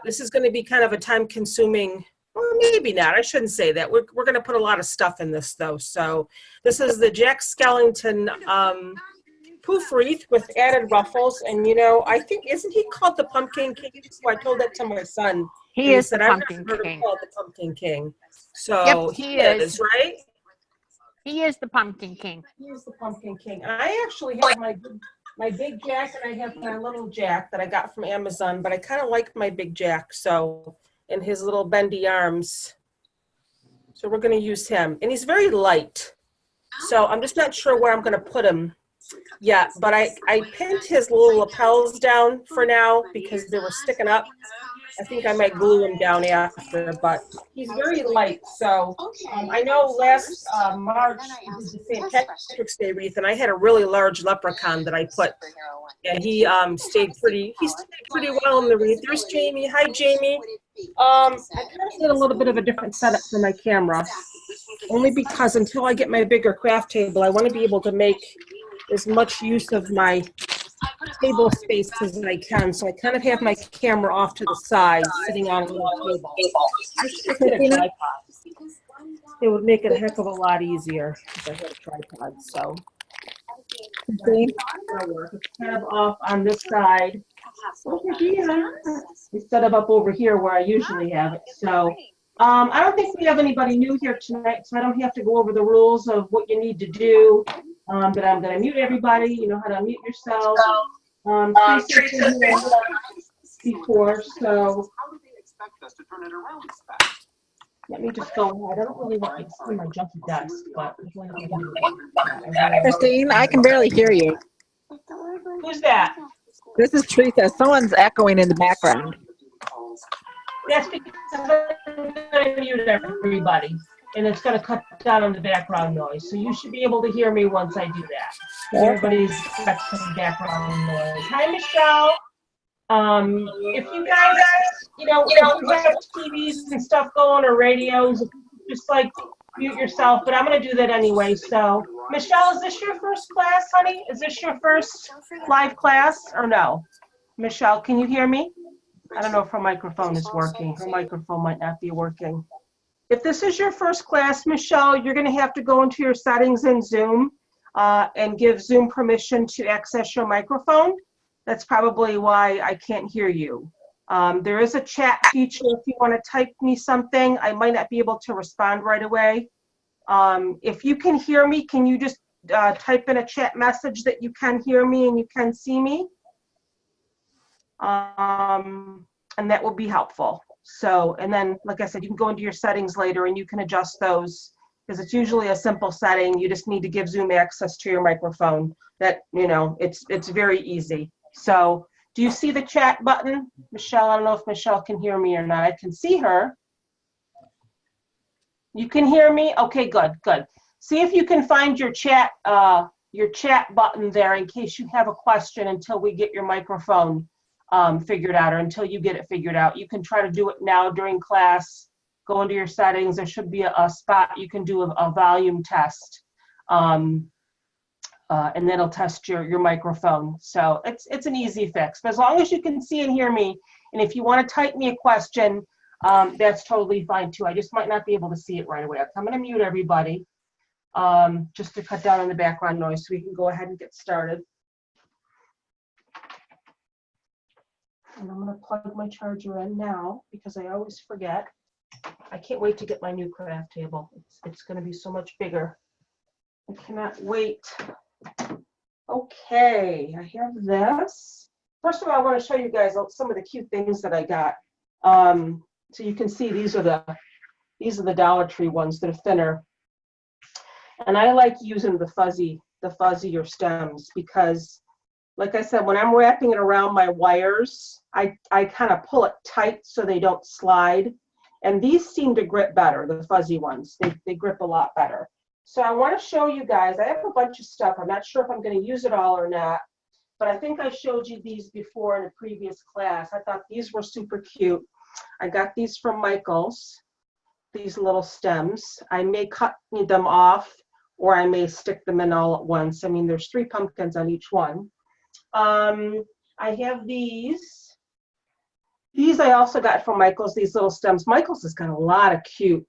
This is going to be kind of a time-consuming, well, maybe not. I shouldn't say that. We're going to put a lot of stuff in this, though. So this is the Jack Skellington poof wreath with added ruffles. And, you know, I think, isn't he called the Pumpkin King? So I told that to my son. He is said, the I've Pumpkin never heard King. him called the Pumpkin King. So Yep, he is, right? He is the Pumpkin King. He is the Pumpkin King. I actually have my big Jack, and I have my little Jack that I got from Amazon, but I kind of like my big Jack, so, and his little bendy arms. So we're going to use him. And he's very light. So I'm just not sure where I'm going to put him yet, but I pinned his little lapels down for now because they were sticking up. I think I might glue him down after, but he's very light. So I know last March was the St. Patrick's Day wreath, and I had a really large leprechaun that I put, and he stayed pretty well in the wreath. There's Jamie. Hi, Jamie. I kind of did a little bit of a different setup for my camera, only because until I get my bigger craft table, I want to be able to make as much use of my table space as I can. So I kind of have my camera off to the side, sitting on a little table. I should get a tripod. It would make it a heck of a lot easier if I had a tripod. So it's kind of off on this side. Over here. Instead of up over here where I usually have it. So I don't think we have anybody new here tonight, so I don't have to go over the rules of what you need to do. But I'm going to mute everybody. You know how to mute yourself. Tracy's been here before, so let me just go ahead. I don't really want to see my junky desk, but Christine, I can barely hear you. Who's that? This is Teresa. Someone's echoing in the background. That's because I'm going to mute everybody, and it's going to cut down on the background noise. So you should be able to hear me once I do that. Everybody's got some background noise. Hi, Michelle. If you guys, you know, if you have TVs and stuff going or radios, just like mute yourself. But I'm going to do that anyway. So, Michelle, is this your first class, honey? Is this your first live class or no? Michelle, can you hear me? I don't know if her microphone is working. Her microphone might not be working. If this is your first class, Michelle, you're going to have to go into your settings in Zoom and give Zoom permission to access your microphone. That's probably why I can't hear you. There is a chat feature if you want to type me something. I might not be able to respond right away. If you can hear me, can you just type in a chat message that you can hear me and you can see me? And that will be helpful. So, and then, like I said, you can go into your settings later and you can adjust those because it's usually a simple setting. You just need to give Zoom access to your microphone. That, you know, it's very easy. So, do you see the chat button? Michelle, I don't know if Michelle can hear me or not. I can see her. You can hear me? Okay, good, good. See if you can find your chat button there in case you have a question until we get your microphone figured out, or until you get it figured out. You can try to do it now during class. Go into your settings. There should be a spot you can do a volume test, and then it'll test your microphone. So it's an easy fix. But as long as you can see and hear me, and if you want to type me a question, that's totally fine too. I just might not be able to see it right away. I'm going to mute everybody just to cut down on the background noise so we can go ahead and get started. And I'm going to plug my charger in now because I always forget. I can't wait to get my new craft table. It's going to be so much bigger. I cannot wait. Okay, I have this. First of all, I want to show you guys some of the cute things that I got. So you can see these are the Dollar Tree ones that are thinner. And I like using the fuzzier stems because, like I said, when I'm wrapping it around my wires, I kind of pull it tight so they don't slide. And these seem to grip better, the fuzzy ones. They grip a lot better. So I want to show you guys, I have a bunch of stuff. I'm not sure if I'm going to use it all or not, but I think I showed you these before in a previous class. I thought these were super cute. I got these from Michael's, these little stems. I may cut them off or I may stick them in all at once. I mean, there's 3 pumpkins on each one. I have these. These I also got from Michael's, these little stems. Michael's has got a lot of cute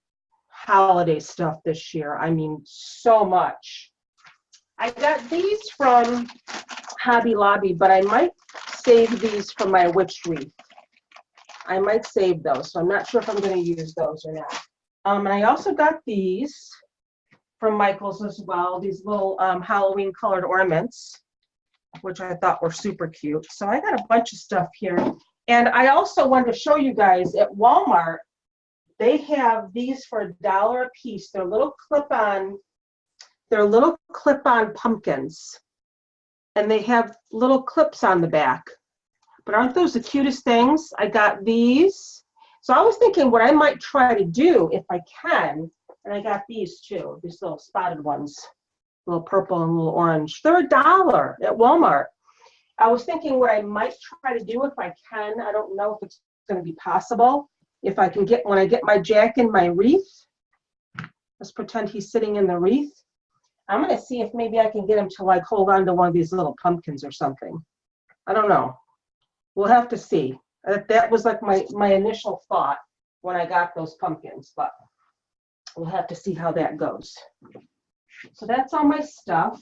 holiday stuff this year. I mean, so much. I got these from Hobby Lobby, but I might save these for my witch wreath. I might save those, so I'm not sure if I'm going to use those or not. And I also got these from Michael's as well, these little Halloween colored ornaments, which I thought were super cute. So I got a bunch of stuff here. And I also wanted to show you guys at Walmart, they have these for $1 a piece. They're little clip-on pumpkins. And they have little clips on the back. But aren't those the cutest things? I got these. So I was thinking what I might try to do if I can, and I got these too, these little spotted ones, little purple and little orange. They're $1 at Walmart. I was thinking what I might try to do if I can. I don't know if it's going to be possible. If I can get, when I get my Jack in my wreath, let's pretend he's sitting in the wreath. I'm going to see if maybe I can get him to like hold on to one of these little pumpkins or something. I don't know. We'll have to see. That was like my initial thought when I got those pumpkins, but we'll have to see how that goes. So that's all my stuff.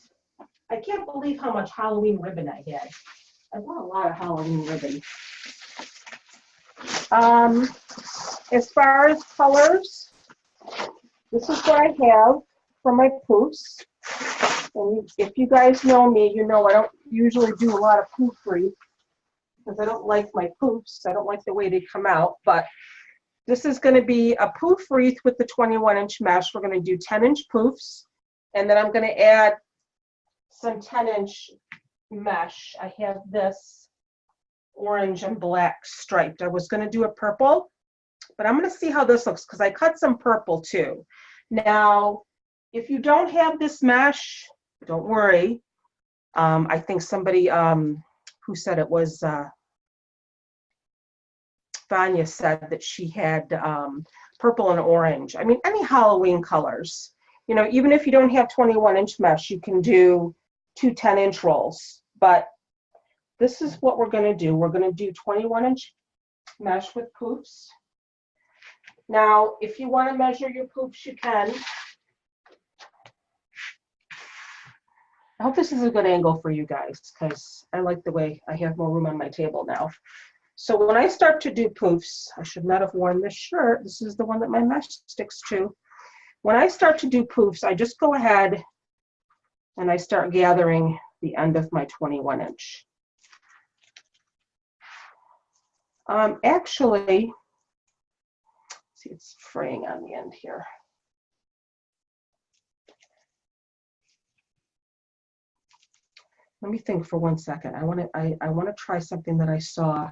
I can't believe how much Halloween ribbon I had. I bought a lot of Halloween ribbon. As far as colors, this is what I have for my poofs. And if you guys know me, you know I don't usually do a lot of poofry because I don't like my poofs. I don't like the way they come out, but this is going to be a poof wreath with the 21-inch mesh. We're going to do 10-inch poofs, and then I'm going to add some 10-inch mesh. I have this orange and black striped. I was going to do a purple, but I'm going to see how this looks because I cut some purple too. Now, if you don't have this mesh, don't worry. I think somebody who said it was Vanya said that she had purple and orange. I mean, any Halloween colors. You know, even if you don't have 21-inch mesh, you can do 2 10-inch rolls. But this is what we're going to do. We're going to do 21-inch mesh with poofs. Now, if you want to measure your poofs, you can. I hope this is a good angle for you guys because I like the way I have more room on my table now. So when I start to do poofs, I should not have worn this shirt. This is the one that my mesh sticks to. When I start to do poofs, I just go ahead and I start gathering the end of my 21-inch. Actually, see, it's fraying on the end here. Let me think for 1 second. I want to try something that I saw.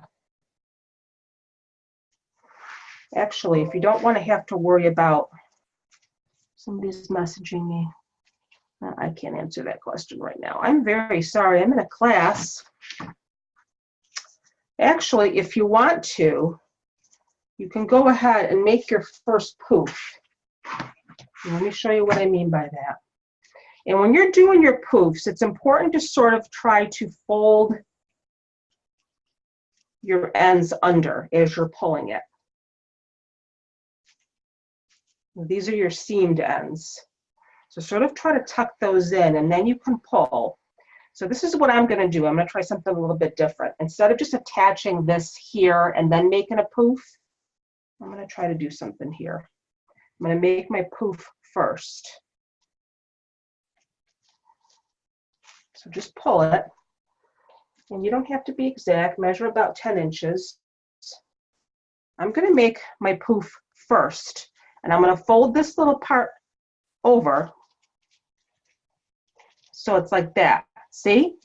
Actually, if you don't want to have to worry about somebody's messaging me, I can't answer that question right now. I'm very sorry. I'm in a class. Actually, if you want to, you can go ahead and make your first poof. Let me show you what I mean by that. And when you're doing your poofs, it's important to sort of try to fold your ends under as you're pulling it. These are your seamed ends. So sort of try to tuck those in and then you can pull. So this is what I'm going to do. I'm going to try something a little bit different. Instead of just attaching this here and then making a poof, I'm going to try to do something here. I'm going to make my poof first. So just pull it. And you don't have to be exact. Measure about 10 inches. I'm going to make my poof first. And I'm going to fold this little part over. So it's like that. See?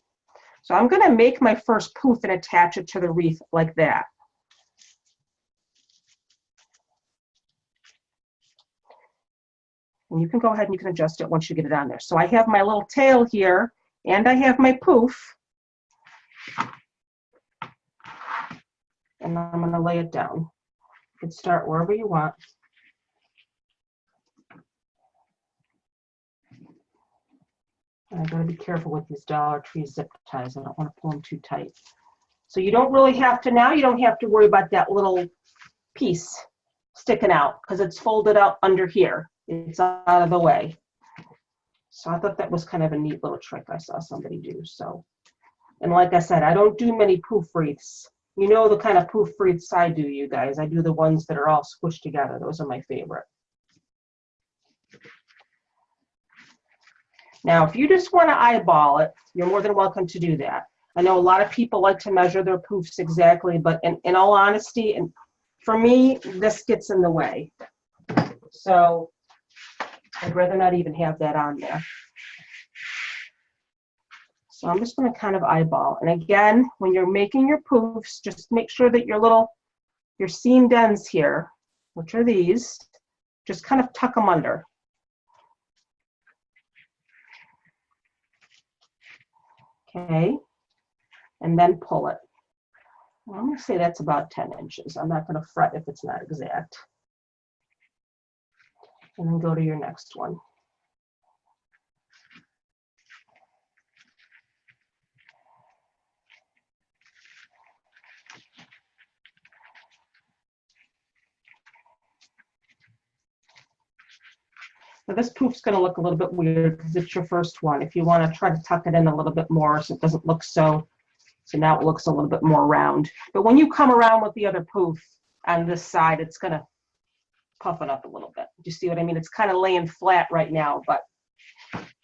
So I'm going to make my first poof and attach it to the wreath like that. And you can go ahead and you can adjust it once you get it on there. So I have my little tail here and I have my poof. And I'm going to lay it down. You can start wherever you want. And I've got to be careful with these Dollar Tree zip ties. I don't want to pull them too tight. So you don't really have to, now you don't have to worry about that little piece sticking out because it's folded out under here. It's out of the way. So I thought that was kind of a neat little trick I saw somebody do. So, and like I said, I don't do many poof wreaths. You know the kind of poof wreaths I do, you guys. I do the ones that are all squished together. Those are my favorite. Now, if you just want to eyeball it, you're more than welcome to do that. I know a lot of people like to measure their poofs exactly, but in all honesty, and for me, this gets in the way. So I'd rather not even have that on there. So I'm just going to kind of eyeball. And again, when you're making your poofs, just make sure that your seamed ends here, which are these, just kind of tuck them under. Okay, and then pull it. Well, I'm going to say that's about 10 inches. I'm not going to fret if it's not exact. And then go to your next one. Now this poof's going to look a little bit weird because it's your first one. If you want to try to tuck it in a little bit more so it doesn't look so now it looks a little bit more round. But when you come around with the other poof on this side, it's going to puff it up a little bit. Do you see what I mean? It's kind of laying flat right now, but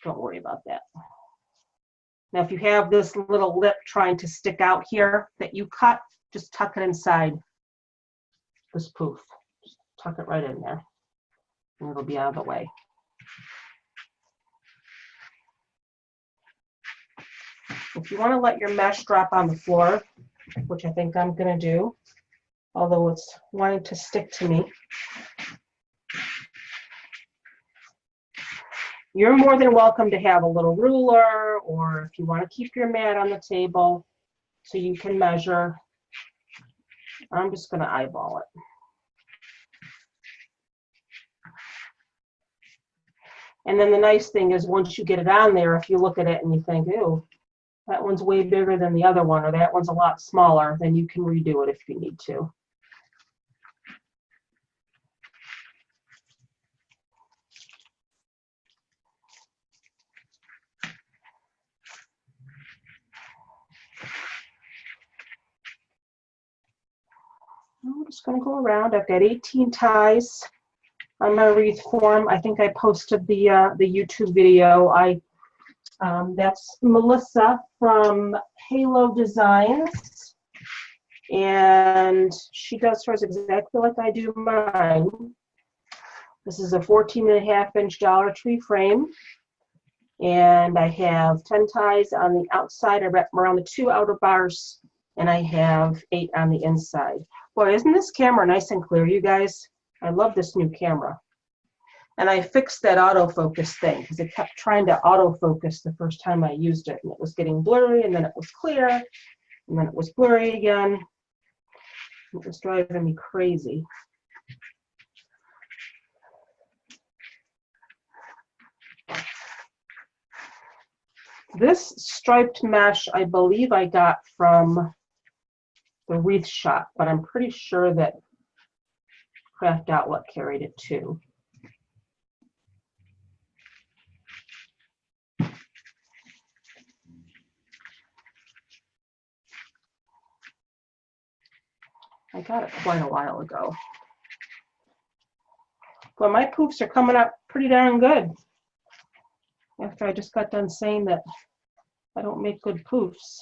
don't worry about that. Now, if you have this little lip trying to stick out here that you cut, just tuck it inside this poof. Just tuck it right in there, and it'll be out of the way. If you want to let your mesh drop on the floor, which I think I'm going to do, although it's wanting to stick to me, you're more than welcome to have a little ruler, or if you want to keep your mat on the table so you can measure. I'm just going to eyeball it. And then the nice thing is once you get it on there, if you look at it and you think, ew, that one's way bigger than the other one, or that one's a lot smaller, then you can redo it if you need to. I'm just going to go around. I've got 18 ties on my wreath form. I think I posted the YouTube video. That's Melissa from Halo Designs, and she does hers exactly like I do mine. This is a 14.5-inch Dollar Tree frame, and I have 10 ties on the outside. I wrap around the 2 outer bars, and I have 8 on the inside. Boy, isn't this camera nice and clear, you guys? I love this new camera. And I fixed that autofocus thing because it kept trying to autofocus the first time I used it, and it was getting blurry, and then it was clear, and then it was blurry again. It was driving me crazy. This striped mesh, I believe I got from the Wreath shop, but I'm pretty sure that Craft Outlet carried it too. I got it quite a while ago. But my poofs are coming up pretty darn good. After I just got done saying that I don't make good poofs.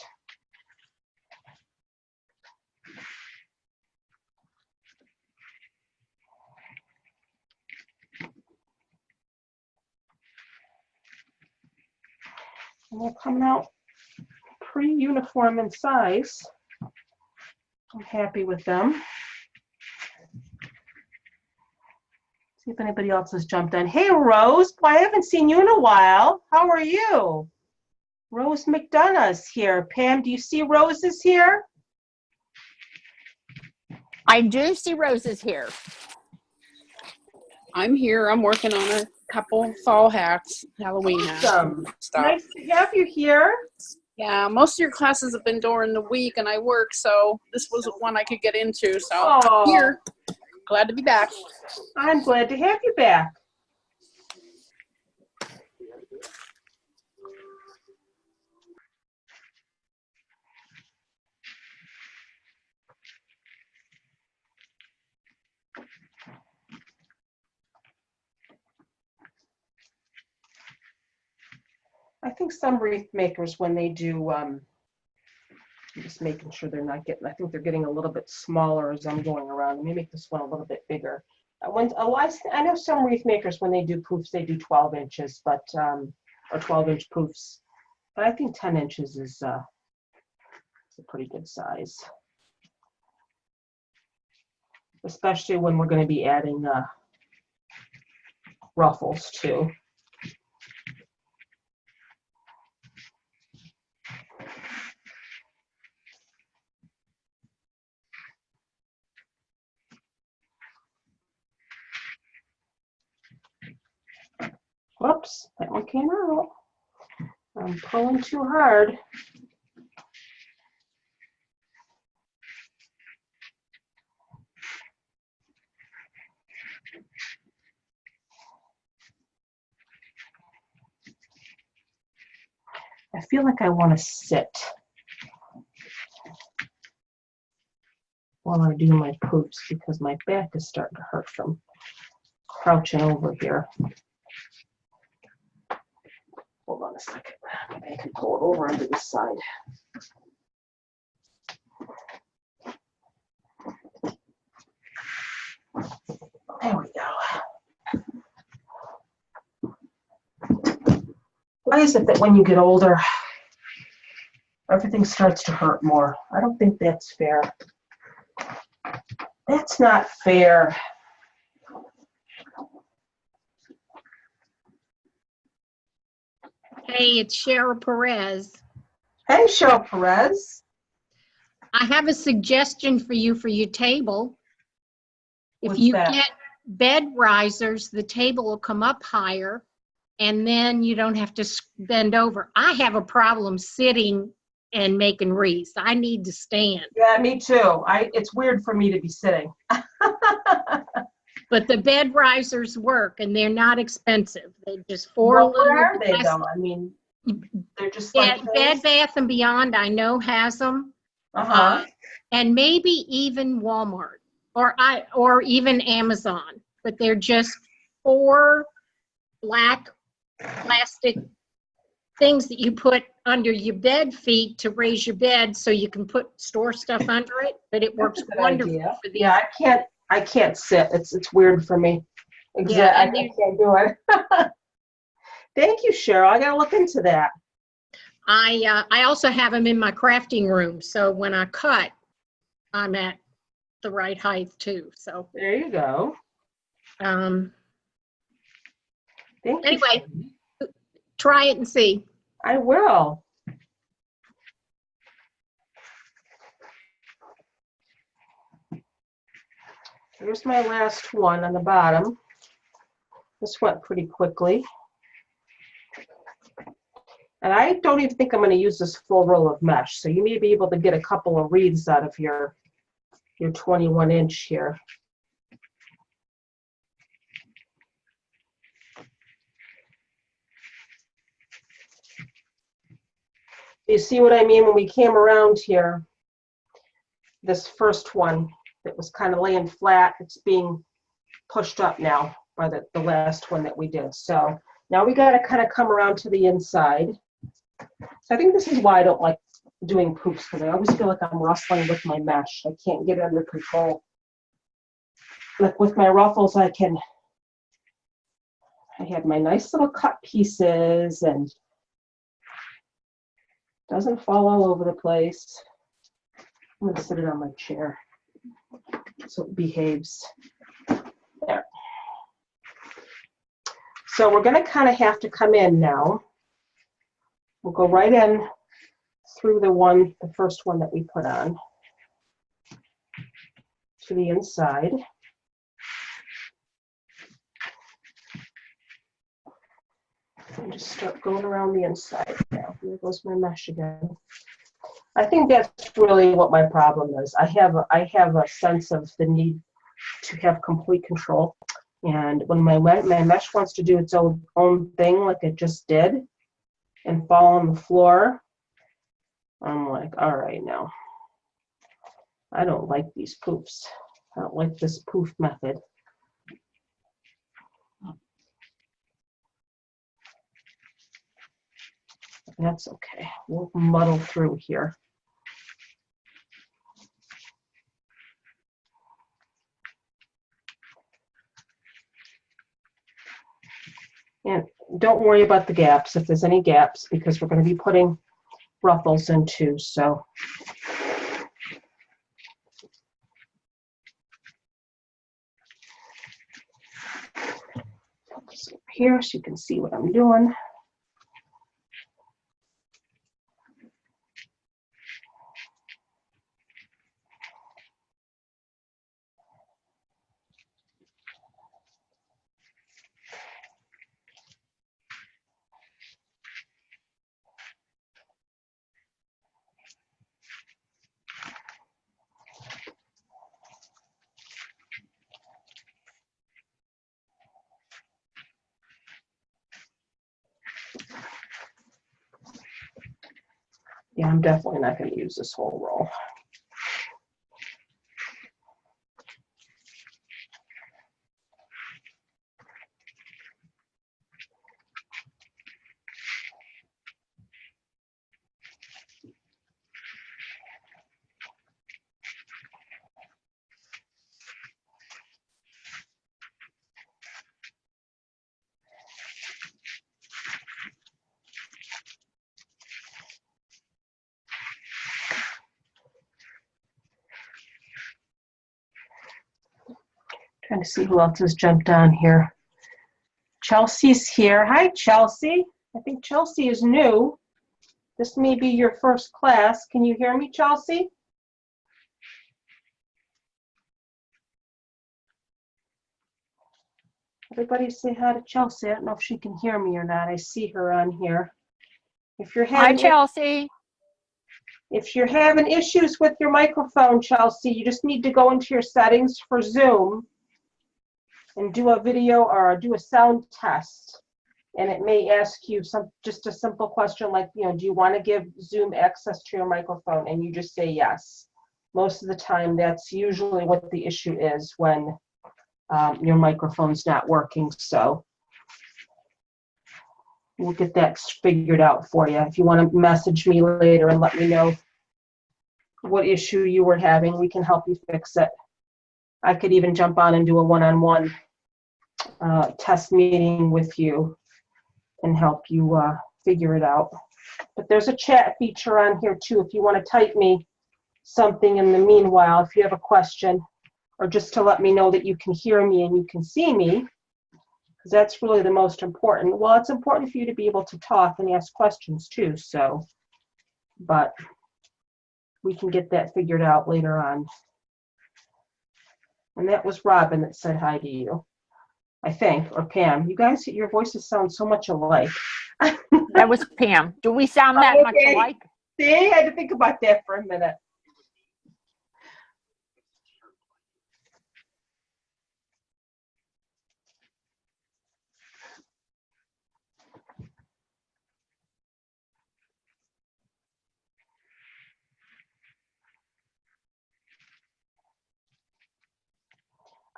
And they're coming out pretty uniform in size. I'm happy with them. See if anybody else has jumped in. Hey, Rose. Boy, I haven't seen you in a while. How are you? Rose McDonough's here. Pam, do you see Rose is here? I do see Roses here. I'm here. I'm working on a couple fall hats, Halloween hats. Awesome. Stuff. Nice to have you here. Yeah, most of your classes have been during the week, and I work, so this was one I could get into. So Oh, here, glad to be back. I'm glad to have you back. I think some wreath makers, when they do, I'm just making sure they're not getting, I think they're getting a little bit smaller as I'm going around. Let me make this one a little bit bigger. I know some wreath makers, when they do poofs, they do 12 inches, but, or 12-inch poofs. But I think 10 inches is a pretty good size. Especially when we're going to be adding ruffles too. Whoops, that one came out. I'm pulling too hard. I feel like I want to sit while I do my poofs because my back is starting to hurt from crouching over here. Hold on a second. Maybe I can pull it over onto this side. There we go. Why is it that when you get older, everything starts to hurt more? I don't think that's fair. That's not fair. Hey, it's Cheryl Perez. Hey, Cheryl Perez. I have a suggestion for you for your table. If What's you that? get bed risers, the table will come up higher and then you don't have to bend over. I have a problem sitting and making wreaths. I need to stand. Yeah, me too. It's weird for me to be sitting. But the bed risers work and they're not expensive. They're just four Well, little where are they plastic- though? I mean, they're just like Bed Bath and Beyond, I know, has them. And maybe even Walmart or even Amazon, but they're just 4 black plastic things that you put under your bed feet to raise your bed so you can store stuff under it, but it works wonderful for these. Yeah, I can't sit. It's weird for me. Exactly. I can't do it. Thank you, Cheryl. I gotta look into that. I also have them in my crafting room, so when I cut, I'm at the right height too. So there you go. Thank you. Anyway, try it and see. I will. Here's my last one on the bottom. This went pretty quickly. And I don't even think I'm going to use this full roll of mesh. So you may be able to get a couple of wreaths out of your 21-inch here. You see what I mean? When we came around here, this first one that was kind of laying flat, it's being pushed up now by the last one that we did. So now we got to kind of come around to the inside. So I think this is why I don't like doing poofs, because I always feel like I'm rustling with my mesh. I can't get it under control. Like with my ruffles, I have my nice little cut pieces and doesn't fall all over the place. I'm going to sit it on my chair so it behaves. There. So we're going to kind of have to come in now. We'll go right in through the first one that we put on to the inside. And just start going around the inside now. Here goes my mesh again. I think that's really what my problem is. I have a sense of the need to have complete control. And when my mesh wants to do its own thing like it just did and fall on the floor, I'm like, all right now. I don't like these poofs. I don't like this poof method. That's okay. We'll muddle through here. And don't worry about the gaps, if there's any gaps, because we're going to be putting ruffles in too, so. Focus over here so you can see what I'm doing. Yeah, I'm definitely not going to use this whole roll. Trying to see who else has jumped on here. Chelsea's here. Hi, Chelsea. I think Chelsea is new. This may be your first class. Can you hear me, Chelsea? Everybody say hi to Chelsea. I don't know if she can hear me or not. I see her on here. If you're Hi, having Chelsea. If you're having issues with your microphone, Chelsea, you just need to go into your settings for Zoom and do a video or do a sound test. And it may ask you just a simple question like, do you want to give Zoom access to your microphone? And you just say yes. Most of the time, that's usually what the issue is when your microphone's not working. So we'll get that figured out for you. If you want to message me later and let me know what issue you were having, we can help you fix it. I could even jump on and do a one-on-one test meeting with you and help you figure it out. But there's a chat feature on here too if you want to type me something in the meanwhile, if you have a question, or just to let me know that you can hear me and you can see me, because that's really the most important. Well, it's important for you to be able to talk and ask questions too, so, but we can get that figured out later on. And that was Robin that said hi to you, I think, or Pam. You guys, your voices sound so much alike. That was Pam. Do we sound that much alike? See, I had to think about that for a minute.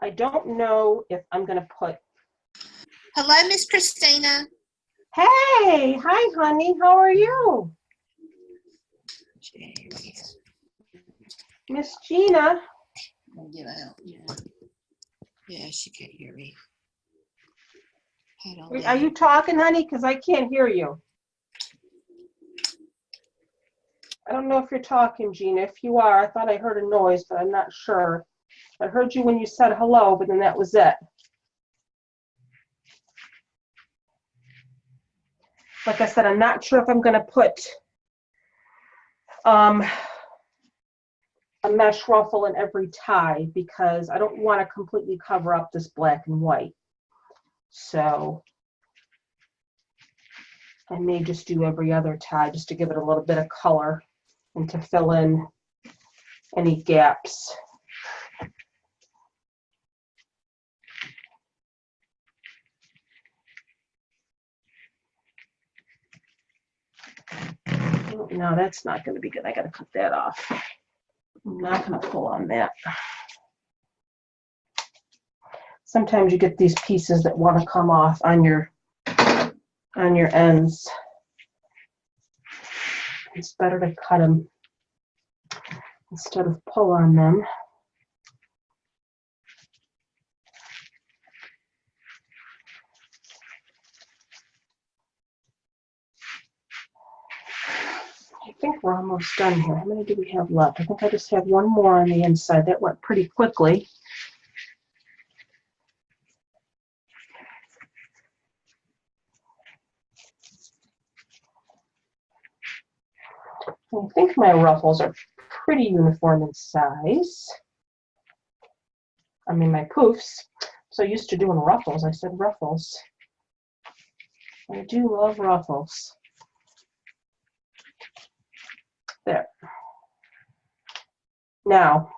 I don't know if I'm going to put. Hello, Miss Christina. Hey, hi, honey. How are you? Miss Gina. Get out. Yeah, she can't hear me. Are you talking, honey? Because I can't hear you. I don't know if you're talking, Gina. If you are, I thought I heard a noise, but I'm not sure. I heard you when you said hello, but then that was it. Like I said, I'm not sure if I'm going to put a mesh ruffle in every tie because I don't want to completely cover up this black and white. So I may just do every other tie just to give it a little bit of color and to fill in any gaps. No, that's not going to be good. I got to cut that off. I'm not going to pull on that. Sometimes you get these pieces that want to come off on your ends. It's better to cut them instead of pull on them. I think we're almost done here. How many do we have left? I think I just have one more on the inside. That went pretty quickly. I think my ruffles are pretty uniform in size. I mean, my poofs. So used to doing ruffles. I said ruffles. I do love ruffles. There. Now,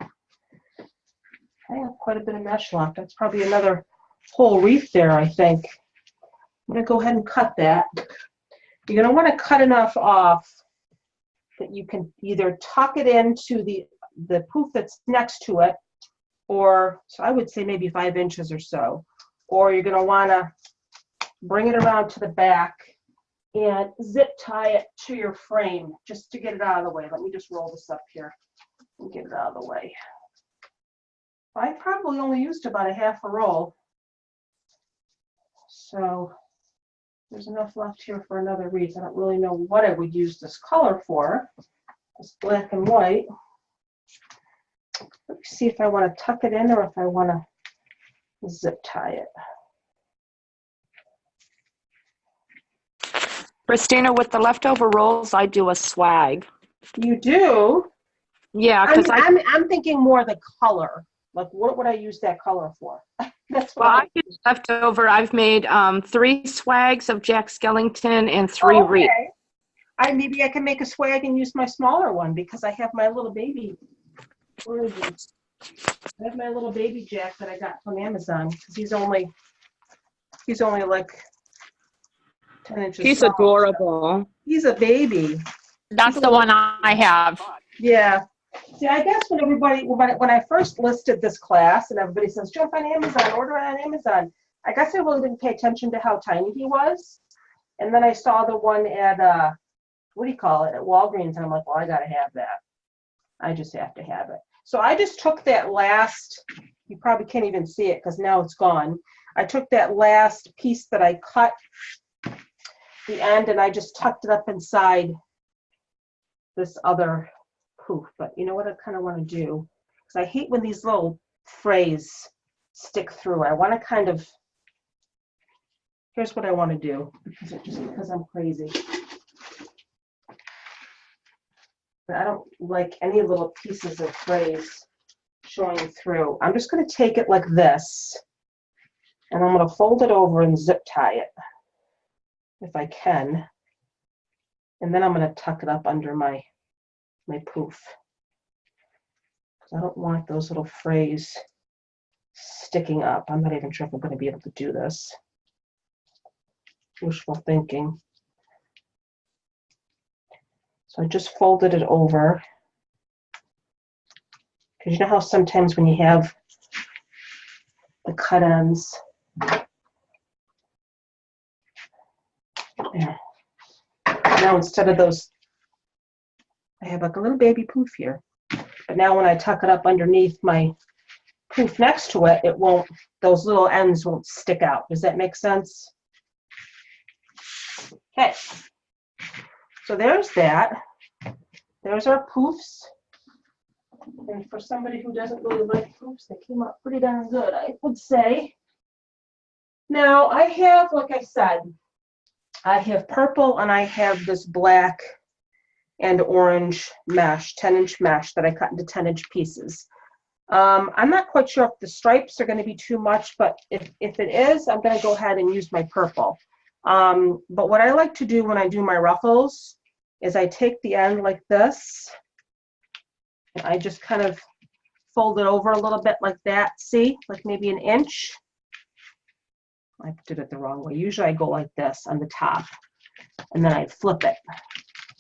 I have quite a bit of mesh left. That's probably another whole wreath there, I think. I'm going to go ahead and cut that. You're going to want to cut enough off that you can either tuck it into the poof that's next to it, or, so I would say maybe 5 inches or so, or you're going to want to bring it around to the back and zip tie it to your frame just to get it out of the way. Let me just roll this up here and get it out of the way. I probably only used about a half a roll, so there's enough left here for another wreath. I don't really know what I would use this color for. It's black and white. Let me see if I want to tuck it in or if I want to zip tie it. Christina, with the leftover rolls, I do a swag. You do? Yeah, because I'm thinking more the color. Like, what would I use that color for? That's what I use leftover. I've made 3 swags of Jack Skellington and 3 Oh, okay. wreaths. Maybe I can make a swag and use my smaller one because I have my little baby. Where is it? I have my little baby Jack that I got from Amazon because he's only like 10 inches. He's tall. adorable. He's a baby. That's the one I have. Yeah. See, I guess when I first listed this class and everybody says, jump on Amazon, order it on Amazon, I guess I really didn't pay attention to how tiny he was. And then I saw the one at, what do you call it, at Walgreens, and I'm like, well, I got to have that. I just have to have it. So I just took that last, you probably can't even see it because now it's gone. I took that last piece that I cut the end and I just tucked it up inside this other poof. But you know what I kind of want to do? Because I hate when these little frays stick through. I want to kind of, here's what I want to do, because I'm crazy. But I don't like any little pieces of frays showing through. I'm just going to take it like this, and I'm going to fold it over and zip tie it, if I can. And then I'm going to tuck it up under my poof. I don't want those little frays sticking up. I'm not even sure if I'm going to be able to do this. Wishful thinking. So I just folded it over. Because you know how sometimes when you have the cut ends, yeah. Now instead of those, I have like a little baby poof here. But now when I tuck it up underneath my poof next to it, it won't, those little ends won't stick out. Does that make sense? Okay. So there's that. There's our poofs. And for somebody who doesn't really like poofs, they came out pretty darn good, I would say. Now I have, like I said, I have purple and I have this black and orange mesh, 10-inch mesh that I cut into 10-inch pieces. I'm not quite sure if the stripes are going to be too much, but if it is, I'm going to go ahead and use my purple. But what I like to do when I do my ruffles is I take the end like this, and I just kind of fold it over a little bit like that, see, like maybe an inch. I did it the wrong way. Usually I go like this on the top, and then I flip it.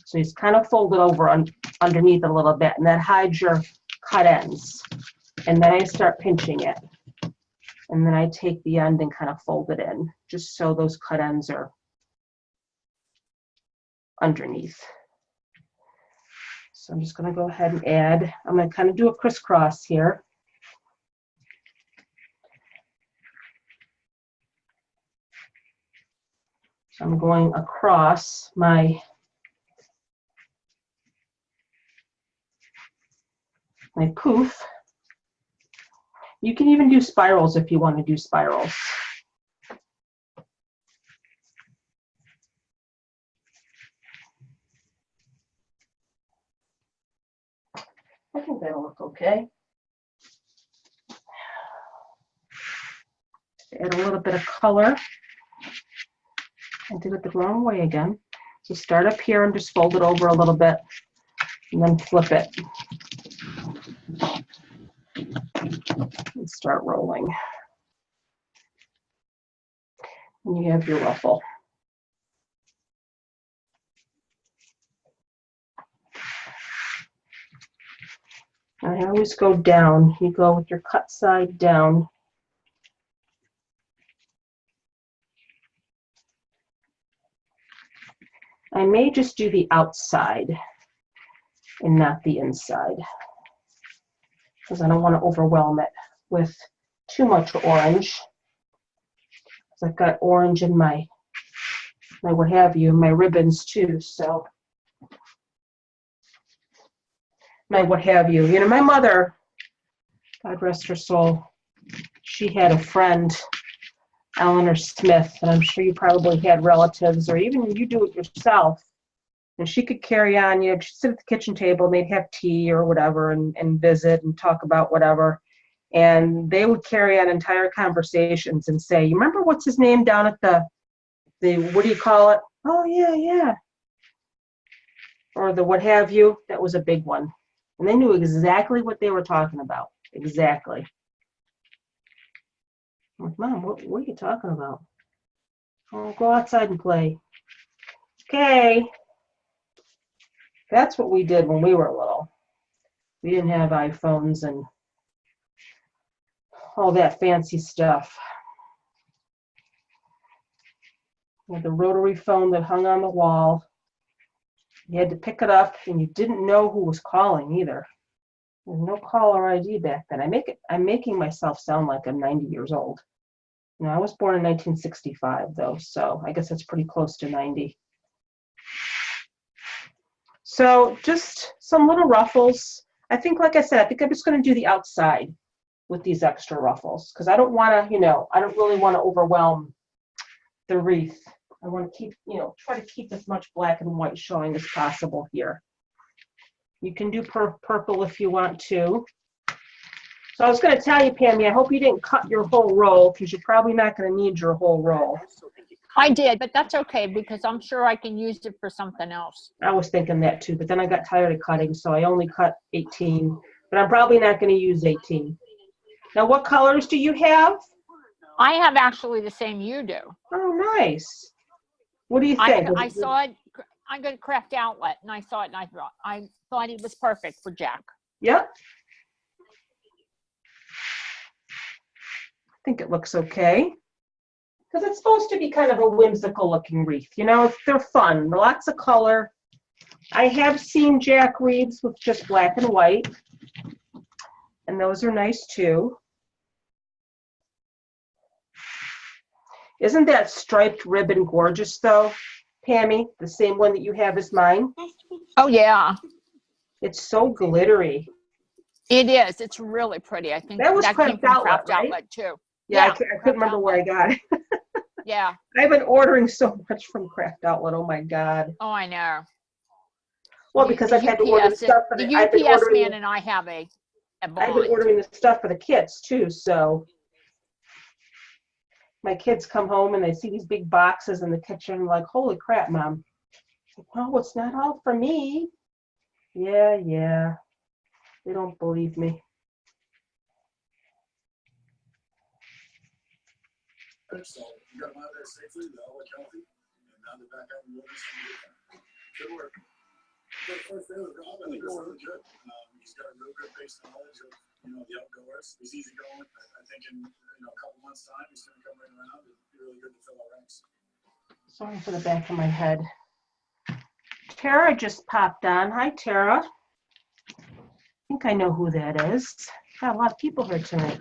So it's kind of folded over underneath a little bit, and that hides your cut ends. And then I start pinching it. And then I take the end and kind of fold it in, just so those cut ends are underneath. So I'm just going to go ahead and add. I'm going to kind of do a crisscross here. So I'm going across my poof. You can even do spirals if you want to do spirals. I think that'll look okay. Add a little bit of color. I did it the wrong way again. So start up here and just fold it over a little bit, and then flip it. And start rolling. And you have your ruffle. I always go down. You go with your cut side down. I may just do the outside and not the inside, because I don't want to overwhelm it with too much orange. I've got orange in my what have you, my ribbons too, so my what have you. You know, my mother, God rest her soul, she had a friend, Eleanor Smith, and I'm sure you probably had relatives, or even you do it yourself. And she could carry on, you know, she'd sit at the kitchen table, and they'd have tea or whatever, and visit and talk about whatever. And they would carry on entire conversations and say, you remember what's his name down at the what do you call it? Oh, yeah, yeah. Or the what have you. That was a big one. And they knew exactly what they were talking about. Exactly. I'm like, Mom, what are you talking about? Oh, go outside and play. Okay. That's what we did when we were little. We didn't have iPhones and all that fancy stuff. We had the rotary phone that hung on the wall. You had to pick it up, and you didn't know who was calling either. There was no caller ID back then. I'm making myself sound like I'm 90 years old. You know, I was born in 1965, though, so I guess that's pretty close to 90. So just some little ruffles. I think, like I said, I think I'm just going to do the outside with these extra ruffles, because I don't want to, you know, I don't really want to overwhelm the wreath. I want to keep, you know, try to keep as much black and white showing as possible here. You can do purple if you want to. So I was going to tell you, Pammy, I hope you didn't cut your whole roll, because you're probably not going to need your whole roll. I did, but that's okay, because I'm sure I can use it for something else. I was thinking that too, but then I got tired of cutting, so I only cut 18. But I'm probably not going to use 18. Now, what colors do you have? I have actually the same you do. Oh, nice. What do you think? I saw it. I got a Craft Outlet, and I saw it, and I thought it was perfect for Jack. Yep. I think it looks okay. Because it's supposed to be kind of a whimsical looking wreath. You know, they're fun, lots of color. I have seen Jack wreaths with just black and white, and those are nice too. Isn't that striped ribbon gorgeous though, Pammy? The same one that you have as mine? Oh, yeah. It's so glittery. It is. It's really pretty. I think That was came Craft from Outlet, Craft right? Outlet too. Yeah, Yeah, I couldn't remember where I got it. Yeah. I've been ordering so much from Craft Outlet. Oh my God. Oh, I know. Well, because I've had to order the stuff for the I've been UPS ordering, man and I have a I've been bond. ordering the stuff for the kids too, so my kids come home and they see these big boxes in the kitchen, like, holy crap, Mom. Oh, it's not all for me. Yeah. They don't believe me. So you got them out there safely, they all look healthy, and now they're back out in the wilderness. Good work. The first day was Rob, I think it was really good. He's got a real good base knowledge of, the outgoers. He's easy going. I think in a couple months' time, he's going to come right around and be really good to fill our ranks. Sorry for the back of my head. Tara just popped on. Hi, Tara. I think I know who that is. Got a lot of people here tonight.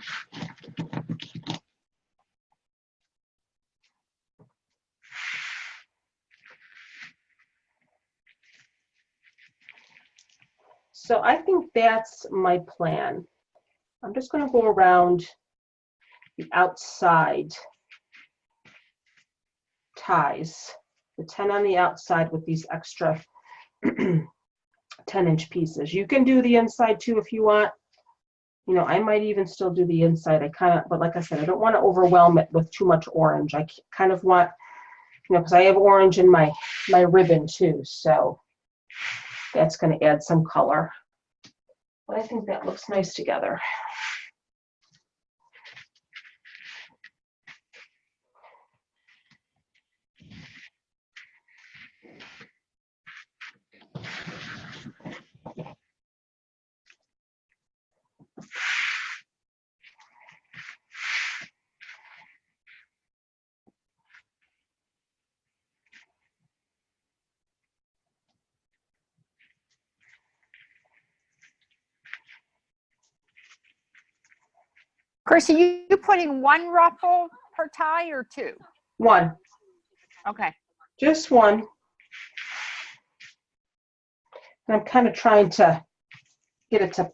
So I think that's my plan. I'm just going to go around the outside ties, the 10 on the outside with these extra 10-inch pieces. You can do the inside too if you want. I might even still do the inside. But like I said, I don't want to overwhelm it with too much orange. I kind of want, because I have orange in my ribbon too, so that's going to add some color. But I think that looks nice together. Chris, are you putting one ruffle per tie or two? One. Okay. Just one. And I'm kind of trying to get it to,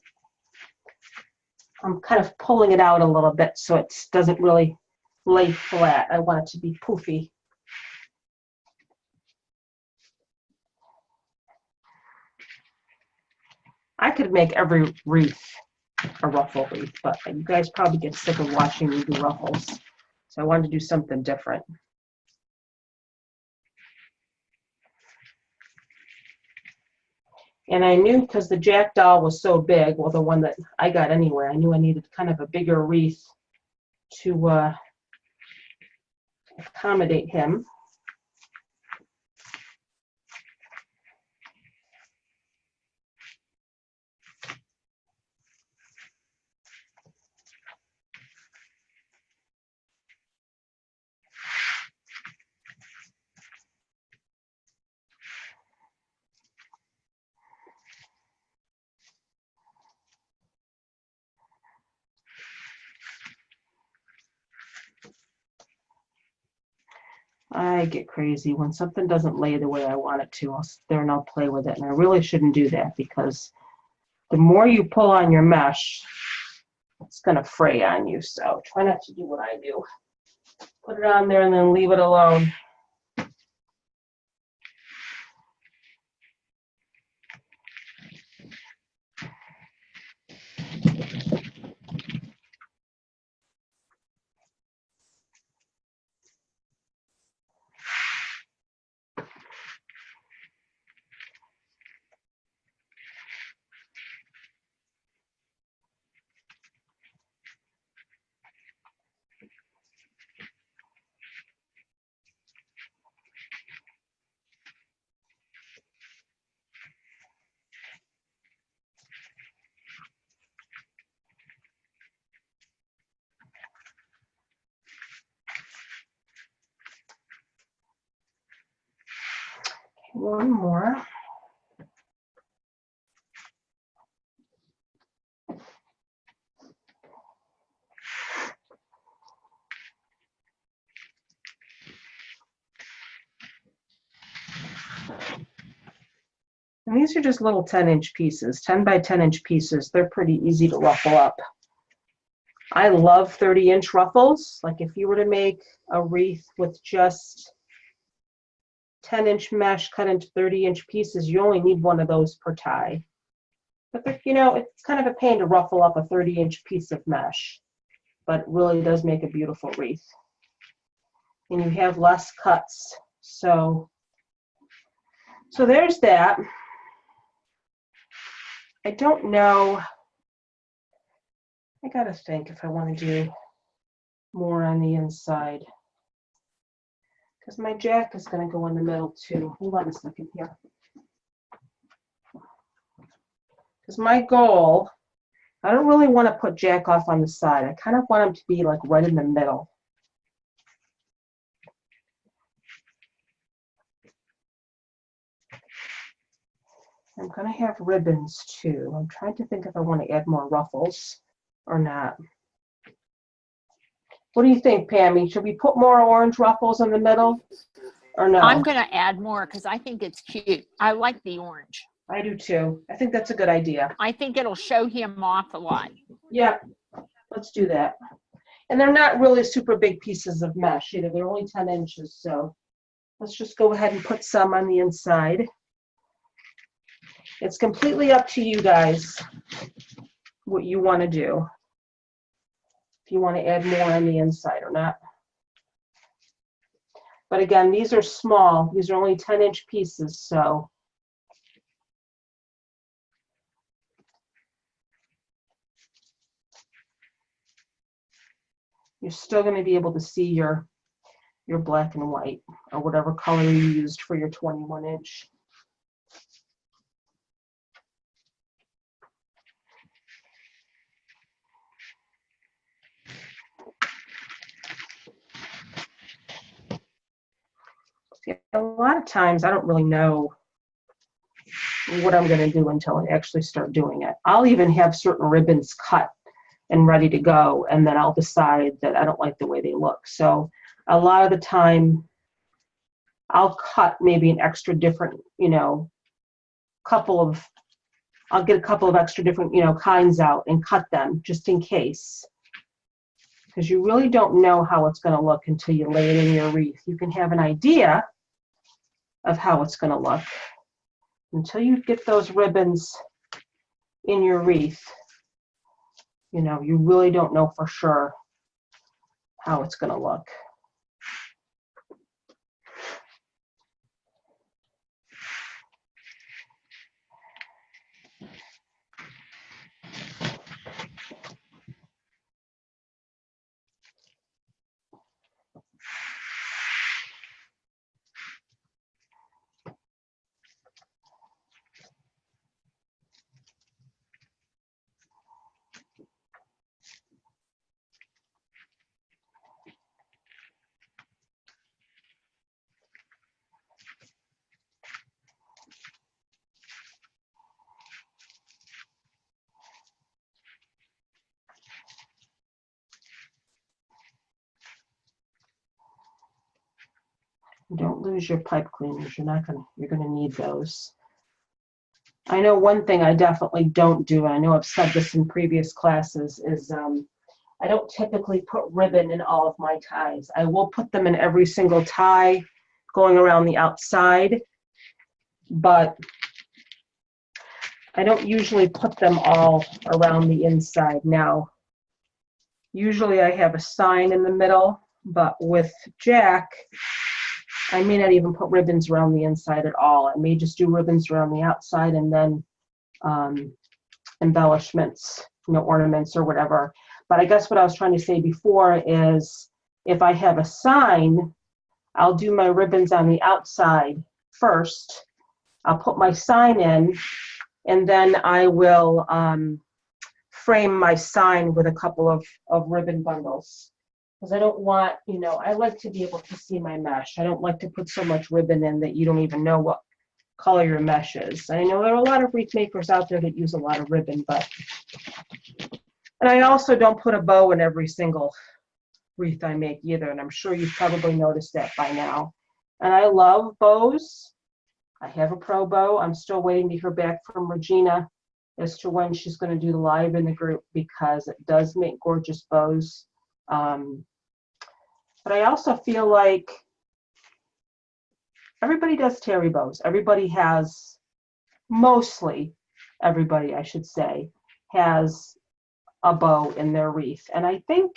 I'm kind of pulling it out a little bit so it doesn't really lay flat. I want it to be poofy. I could make every wreath a ruffle wreath, but you guys probably get sick of watching me do ruffles. So I wanted to do something different. And I knew, because the Jack doll was so big, well, the one that I got anyway, I knew I needed kind of a bigger wreath to accommodate him. I get crazy when something doesn't lay the way I want it to. I'll sit there and I'll play with it, and I really shouldn't do that, because the more you pull on your mesh, it's going to fray on you. So try not to do what I do. Put it on there and then leave it alone. One more. And these are just little 10-inch pieces, 10 by 10-inch pieces. They're pretty easy to ruffle up. I love 30-inch ruffles. Like if you were to make a wreath with just 10-inch mesh cut into 30-inch pieces, you only need one of those per tie. But it's kind of a pain to ruffle up a 30-inch piece of mesh, but it really does make a beautiful wreath. and you have less cuts. So there's that. I don't know. I gotta think if I want to do more on the inside, because my jack is going to go in the middle too. Hold on a second here. Because my goal, I don't really want to put jack off on the side. I kind of want him to be like right in the middle. I'm going to have ribbons too. I'm trying to think if I want to add more ruffles or not. What do you think, Pammy? Should we put more orange ruffles in the middle or no? I'm going to add more because I think it's cute. I like the orange. I do too. I think that's a good idea. I think it'll show him off a lot. Yeah, let's do that. And they're not really super big pieces of mesh either. They're only 10 inches. So let's just go ahead and put some on the inside. It's completely up to you guys what you want to do. If you want to add more on the inside or not. But again, these are small. These are only 10-inch pieces, so. You're still going to be able to see your black and white or whatever color you used for your 21-inch. A lot of times I don't really know what I'm going to do until I actually start doing it. I'll even have certain ribbons cut and ready to go, and then I'll decide that I don't like the way they look. So a lot of the time I'll cut maybe an extra different, I'll get a couple of extra different, kinds out and cut them just in case. Because you really don't know how it's going to look until you lay it in your wreath. You can have an idea of how it's going to look. Until you get those ribbons in your wreath, you really don't know for sure how it's going to look. Don't lose your pipe cleaners. You're going to need those. I know one thing I definitely don't do, and I know I've said this in previous classes, is I don't typically put ribbon in all of my ties. I will put them in every single tie going around the outside, but I don't usually put them all around the inside. Now, usually I have a sign in the middle, but with Jack, I may not even put ribbons around the inside at all. I may just do ribbons around the outside and then embellishments, ornaments or whatever. But I guess what I was trying to say before is if I have a sign, I'll do my ribbons on the outside first. I'll put my sign in, and then I will frame my sign with a couple of ribbon bundles. Because I don't want, I like to be able to see my mesh. I don't like to put so much ribbon in that you don't even know what color your mesh is. I know there are a lot of wreath makers out there that use a lot of ribbon, and I also don't put a bow in every single wreath I make either, and I'm sure you've probably noticed that by now. And I love bows. I have a pro bow. I'm still waiting to hear back from Regina as to when she's going to do the live in the group, because it does make gorgeous bows. But I also feel like everybody does terry bows. Mostly everybody, I should say, has a bow in their wreath. And I think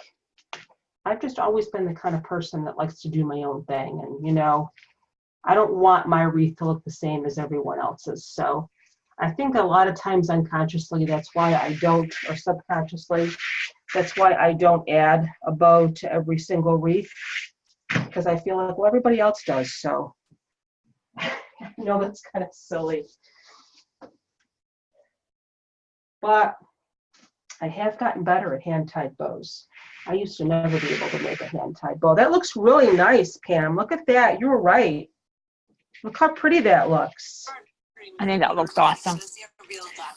I've just always been the kind of person that likes to do my own thing. And, you know, I don't want my wreath to look the same as everyone else's. So I think a lot of times unconsciously, that's why I don't, or subconsciously, that's why I don't add a bow to every single wreath, because I feel like, well, everybody else does. So I know that's kind of silly. But I have gotten better at hand-tied bows. I used to never be able to make a hand-tied bow. That looks really nice, Pam. Look at that. You were right. Look how pretty that looks. I think that looks awesome.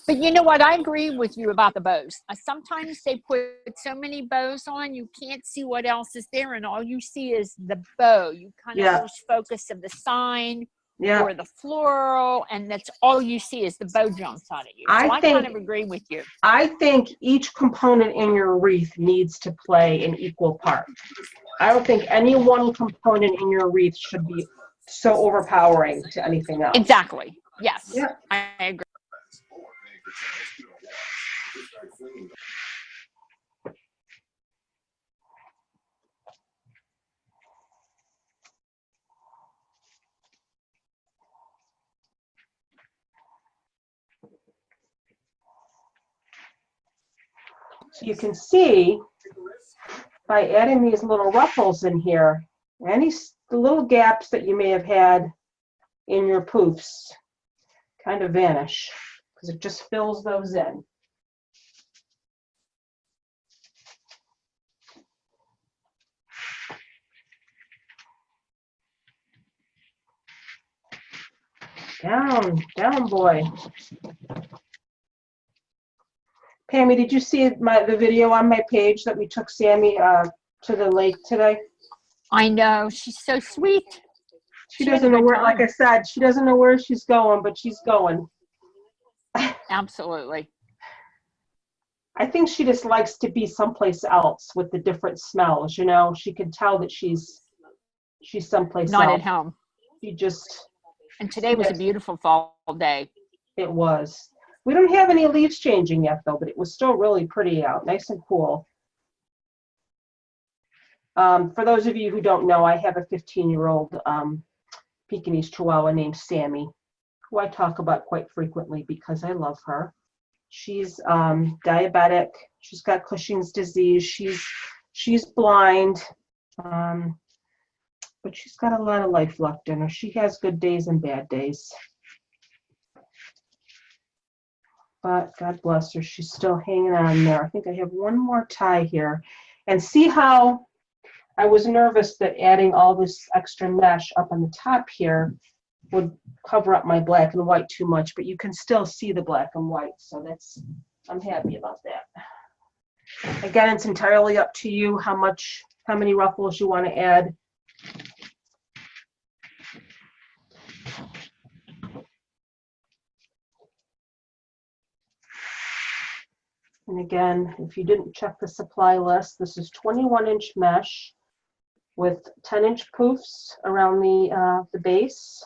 But you know what? I agree with you about the bows. Sometimes they put so many bows on, you can't see what else is there, and all you see is the bow. You kind of lose focus of the sign or the floral, and that's all you see is the bow jumps out at you. So I kind of agree with you. I think each component in your wreath needs to play an equal part. I don't think any one component in your wreath should be so overpowering to anything else. Exactly. Yes. Yeah. I agree. So you can see by adding these little ruffles in here, any little gaps that you may have had in your poofs kind of vanish because it just fills those in. Down, down, boy. Pammy, did you see the video on my page that we took Sammy to the lake today? I know. She's so sweet. She doesn't know where, like I said, she doesn't know where she's going, but she's going. Absolutely. I think she just likes to be someplace else with the different smells, you know. She can tell that she's someplace else. Not at home. She just... And today was a beautiful fall day. It was. We don't have any leaves changing yet, though, but it was still really pretty out, nice and cool. For those of you who don't know, I have a 15-year-old Pekingese Chihuahua named Sammy, who I talk about quite frequently because I love her. She's diabetic. She's got Cushing's disease. She's blind, but she's got a lot of life left in her. She has good days and bad days. But God bless her, she's still hanging on there. I think I have one more tie here. And see how I was nervous that adding all this extra mesh up on the top here would cover up my black and white too much, but you can still see the black and white, so I'm happy about that. Again, it's entirely up to you how many ruffles you want to add. And again, if you didn't check the supply list, this is 21-inch mesh with 10-inch poofs around the base.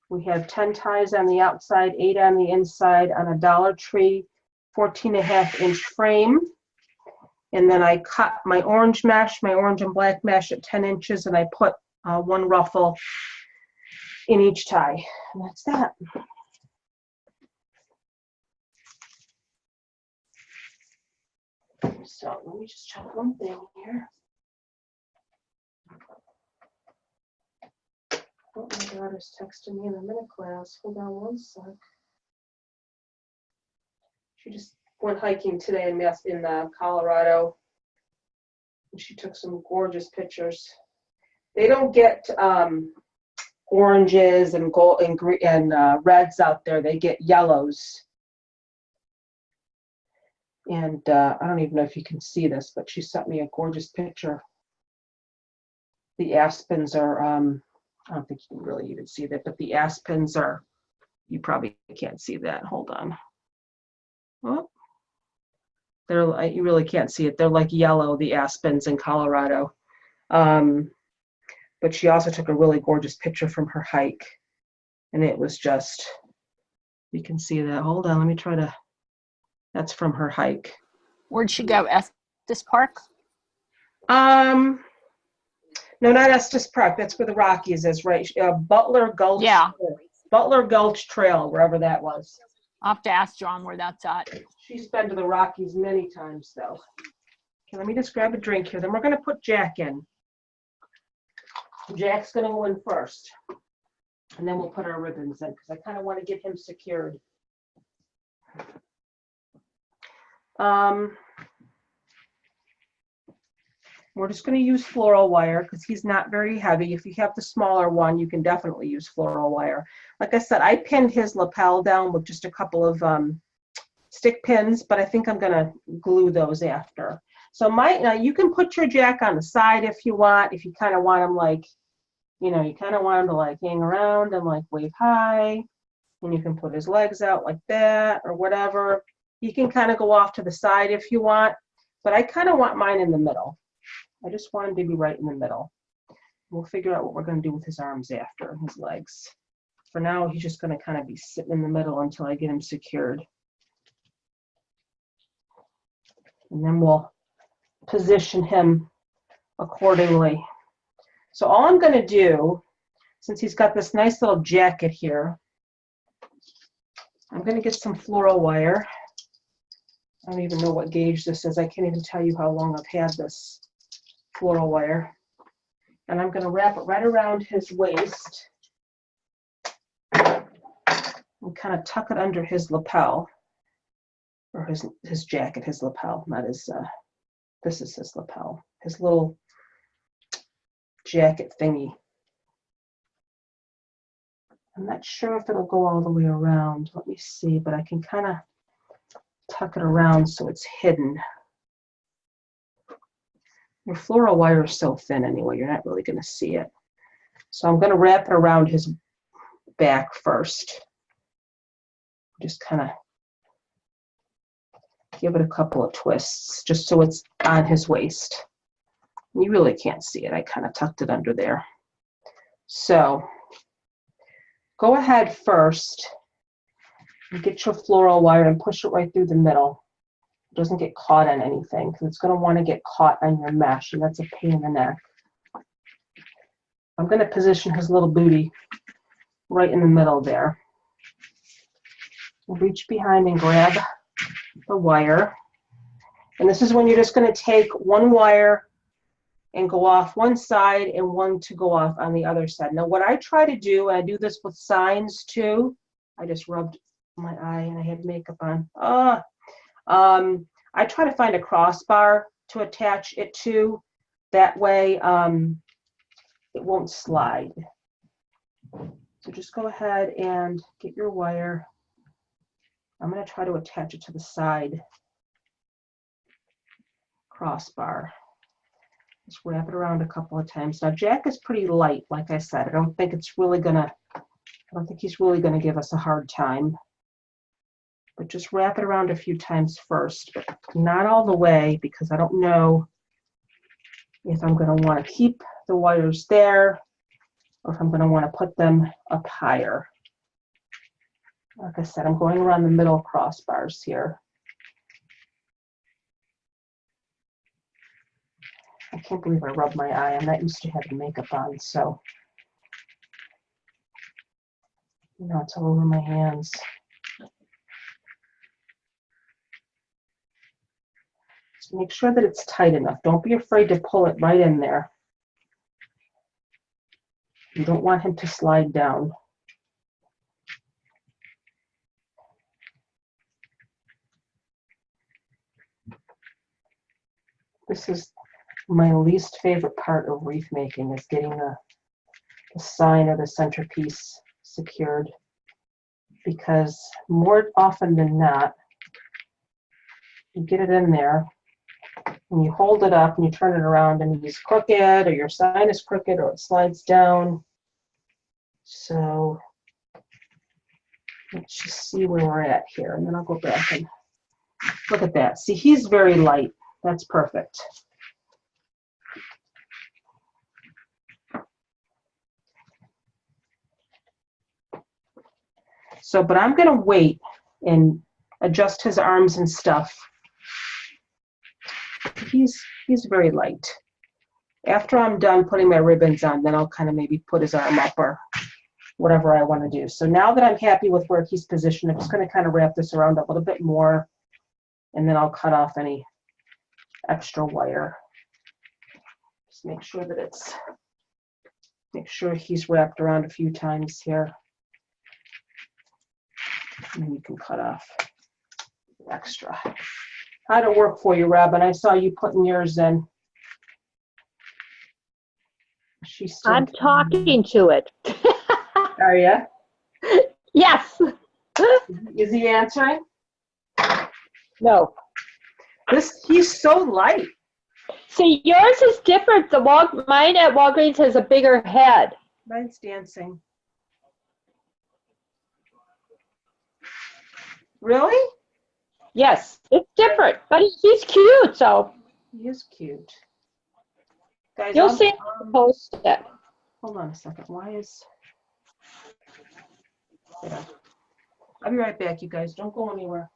We have 10 ties on the outside, 8 on the inside on a Dollar Tree 14.5-inch frame. And then I cut my orange mesh, my orange and black mesh at 10 inches, and I put one ruffle in each tie. And that's that. So let me just check one thing here. Oh, my daughter's texting me in a minute class. Hold on one sec. She just went hiking today in Colorado. And she took some gorgeous pictures. They don't get oranges and gold and green and reds out there. They get yellows. And I don't even know if you can see this, but she sent me a gorgeous picture. The aspens are, I don't think you can really even see that, but the aspens are, you probably can't see that. Hold on. Oh, you really can't see it. They're like yellow, the aspens in Colorado. But she also took a really gorgeous picture from her hike. And it was just, you can see that. Hold on, let me try to. That's from her hike. Where'd she go? Estes Park? No, not Estes Park. That's where the Rockies is, right? Butler Gulch. Yeah. Butler Gulch Trail, wherever that was. I'll have to ask John where that's at. She's been to the Rockies many times, though. Okay, let me just grab a drink here. Then we're going to put Jack in. Jack's going to go in first. And then we'll put our ribbons in because I kind of want to get him secured. We're just going to use floral wire because he's not very heavy. If you have the smaller one, you can definitely use floral wire. Like I said, I pinned his lapel down with just a couple of stick pins, but I think I'm going to glue those after. So now you can put your Jack on the side if you want, if you kind of want him like, you know, you kind of want him to like hang around and like wave high, and you can put his legs out like that or whatever. You can kind of go off to the side if you want, but I kind of want mine in the middle. I just want him to be right in the middle. We'll figure out what we're going to do with his arms after, his legs. For now, he's just going to kind of be sitting in the middle until I get him secured. And then we'll position him accordingly. So all I'm going to do, since he's got this nice little jacket here, I'm going to get some floral wire. I don't even know what gauge this is. I can't even tell you how long I've had this floral wire. And I'm going to wrap it right around his waist and kind of tuck it under his lapel, or his jacket, his lapel, not his, this is his lapel, his little jacket thingy. I'm not sure if it'll go all the way around. Let me see, but I can kind of tuck it around so it's hidden. Your floral wire is so thin anyway, you're not really going to see it. So I'm going to wrap it around his back first. Just kind of give it a couple of twists just so it's on his waist. You really can't see it. I kind of tucked it under there. So go ahead first and get your floral wire and push it right through the middle. It doesn't get caught on anything because it's going to want to get caught on your mesh, and that's a pain in the neck. I'm going to position his little booty right in the middle there. Reach behind and grab the wire. And this is when you're just going to take one wire and go off one side and one to go off on the other side. Now what I try to do, and I do this with signs too, I just rubbed my eye and I had makeup on. I try to find a crossbar to attach it to. That way it won't slide. So just go ahead and get your wire. I'm going to try to attach it to the side crossbar. Just wrap it around a couple of times. Now Jack is pretty light, like I said. I don't think he's really going to give us a hard time. But just wrap it around a few times first, but not all the way, because I don't know if I'm going to want to keep the wires there or if I'm going to want to put them up higher. Like I said, I'm going around the middle crossbars here. I can't believe I rubbed my eye. I'm not used to having makeup on, so you know, it's all over my hands. Just make sure that it's tight enough. Don't be afraid to pull it right in there. You don't want him to slide down. This is my least favorite part of wreath making, is getting the sign or the centerpiece secured, because more often than not, you get it in there and you hold it up and you turn it around and he's crooked, or your sign is crooked, or it slides down. So let's just see where we're at here, and then I'll go back and look at that. See, he's very light. That's perfect. So, but I'm going to wait and adjust his arms and stuff. He's very light. After I'm done putting my ribbons on, then I'll kind of maybe put his arm up or whatever I want to do. So now that I'm happy with where he's positioned, I'm just going to kind of wrap this around a little bit more, and then I'll cut off any extra wire. Just make sure that make sure he's wrapped around a few times here. And then you can cut off extra. How'd it work for you, Robin? I saw you putting yours in. She's still I'm talking to it. Are you? Yes. Is he answering? No. He's so light. See, yours is different. Mine at Walgreens has a bigger head. Mine's dancing. Really? Yes, it's different, but he's cute, so He is cute. Guys, you'll see the post it. Hold on a second. Why is... Yeah. I'll be right back, you guys. Don't go anywhere.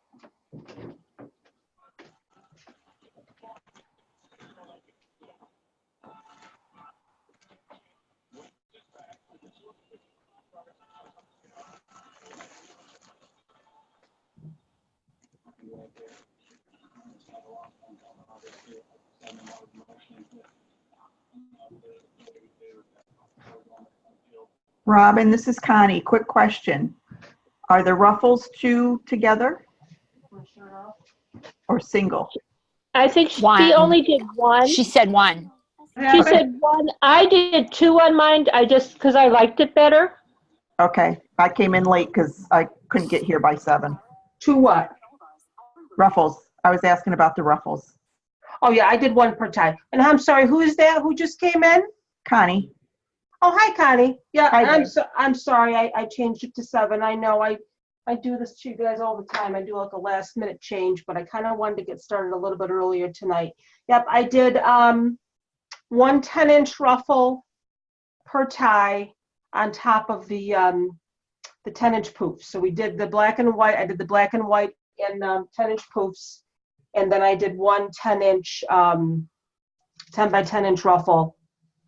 Robin, this is Connie. Quick question. Are the ruffles two together or single? I think she One. only did one. She said one. She said one. I did two on mine. Because I liked it better. Okay. I came in late because I couldn't get here by 7. Two what? Ruffles. I was asking about the ruffles. Oh, yeah, I did one per time. And I'm sorry, who is that? Who just came in? Connie. Oh, hi, Connie. Yeah, Hi, I'm sorry. I changed it to 7. I know I do this to you guys all the time. I do like a last minute change, but I kind of wanted to get started a little bit earlier tonight. Yep, I did 1 10-inch ruffle per tie on top of the 10-inch poofs. So we did the black and white. I did the black and white and 10-inch poofs, and then I did 1 10-inch 10 by 10-inch ruffle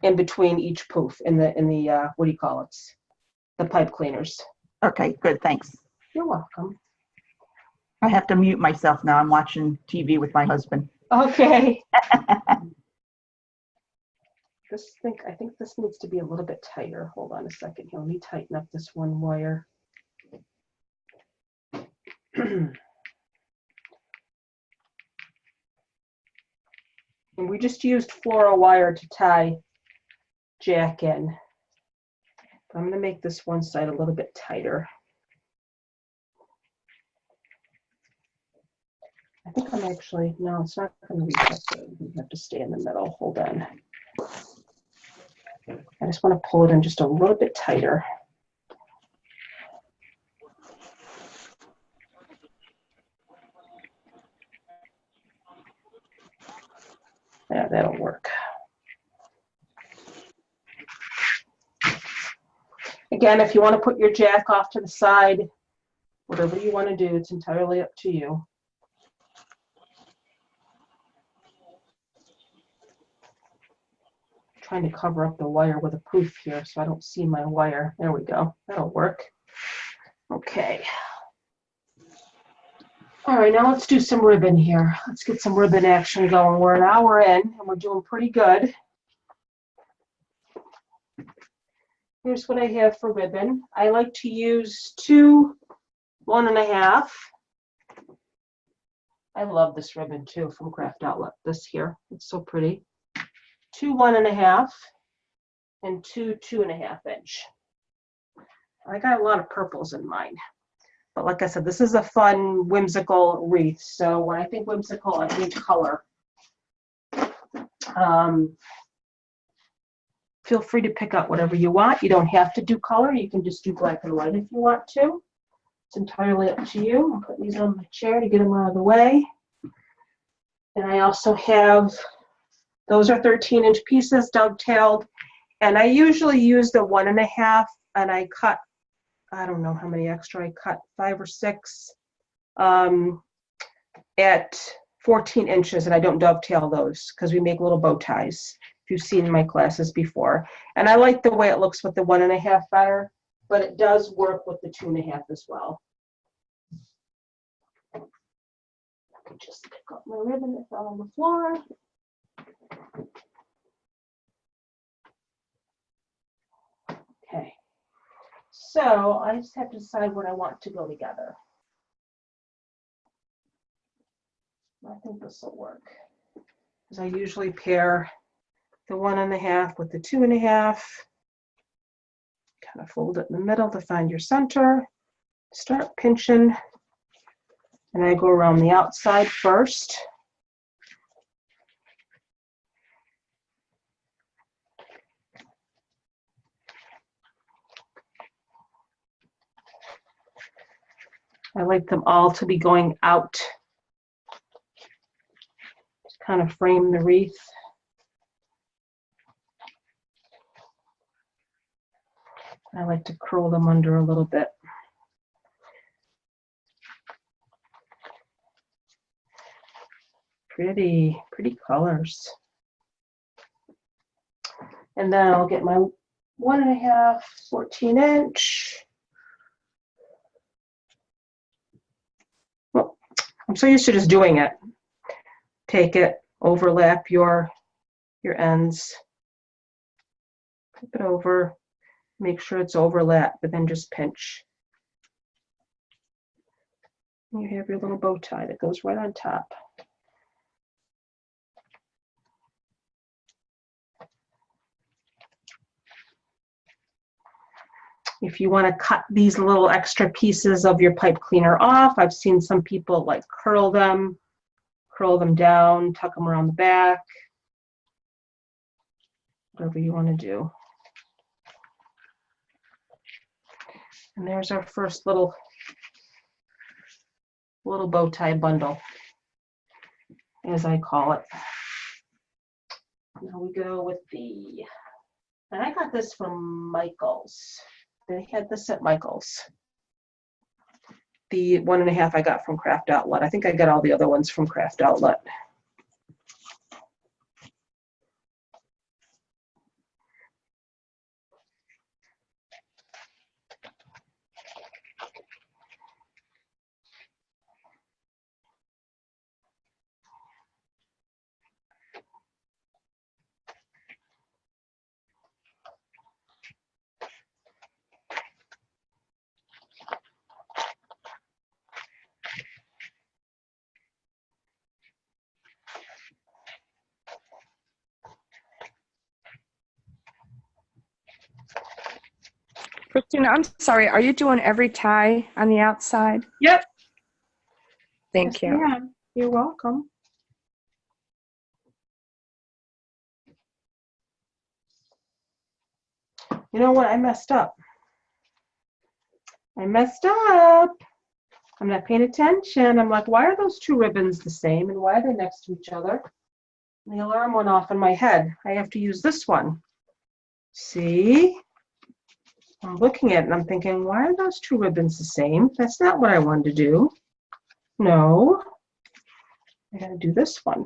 in between each poof in the what do you call it? The pipe cleaners. Okay, good. Thanks. You're welcome. I have to mute myself now. I'm watching TV with my husband. Okay. I think this needs to be a little bit tighter. Hold on a second here. Let me tighten up this one wire. And we just used fluoro wire to tie Jack in. I'm going to make this one side a little bit tighter. I think I'm actually, no, it's not going to reach up there. We have to stay in the middle. Hold on. I just want to pull it in just a little bit tighter. Yeah, that'll work. Again, if you want to put your jack off to the side, whatever you want to do, it's entirely up to you. Trying to cover up the wire with a poof here so I don't see my wire. There we go. That'll work. Okay. All right, now let's do some ribbon here. Let's get some ribbon action going. We're an hour in and we're doing pretty good. Here's what I have for ribbon. I like to use 2 1.5. I love this ribbon too from Craft Outlet. This here, it's so pretty. 2 1.5 and 2 2.5 inch. I got a lot of purples in mine, but like I said, this is a fun whimsical wreath. So when I think whimsical, I think color. Feel free to pick out whatever you want. You don't have to do color. You can just do black and white if you want to. It's entirely up to you. I'll put these on my chair to get them out of the way. And I also have, those are 13-inch pieces dovetailed. And I usually use the 1.5 and I cut, I don't know how many extra I cut, 5 or 6 at 14 inches, and I don't dovetail those because we make little bow ties. if you've seen my classes before. And I like the way it looks with the 1.5 better, but it does work with the 2.5 as well. Just pick up my ribbon that fell on the floor. Okay, so I just have to decide what I want to go together. I think this will work, because I usually pair the 1.5 with the 2.5. Kind of fold it in the middle to find your center. Start pinching, and I go around the outside first. I like them all to be going out to kind of frame the wreath. I like to curl them under a little bit. Pretty colors. And then I'll get my 1.5 14-inch. Well, I'm so used to just doing it. Take it, overlap your ends, flip it over, make sure it's overlapped, but then just pinch. And you have your little bow tie that goes right on top. If you want to cut these little extra pieces of your pipe cleaner off, I've seen some people like curl them down, tuck them around the back, whatever you want to do. And there's our first little bow tie bundle, as I call it. Now we go with and I got this from Michael's. They had this at Michael's. The 1.5 I got from Craft Outlet. I think I got all the other ones from Craft Outlet. Christina, I'm sorry. Are you doing every tie on the outside? Yep. Thank you. Yeah, you're welcome. You know what? I messed up. I'm not paying attention. I'm like, why are those two ribbons the same and why are they next to each other? And the alarm went off in my head. I have to use this one. See? I'm looking at it and I'm thinking, why are those two ribbons the same? That's not what I wanted to do. No. I gotta do this one.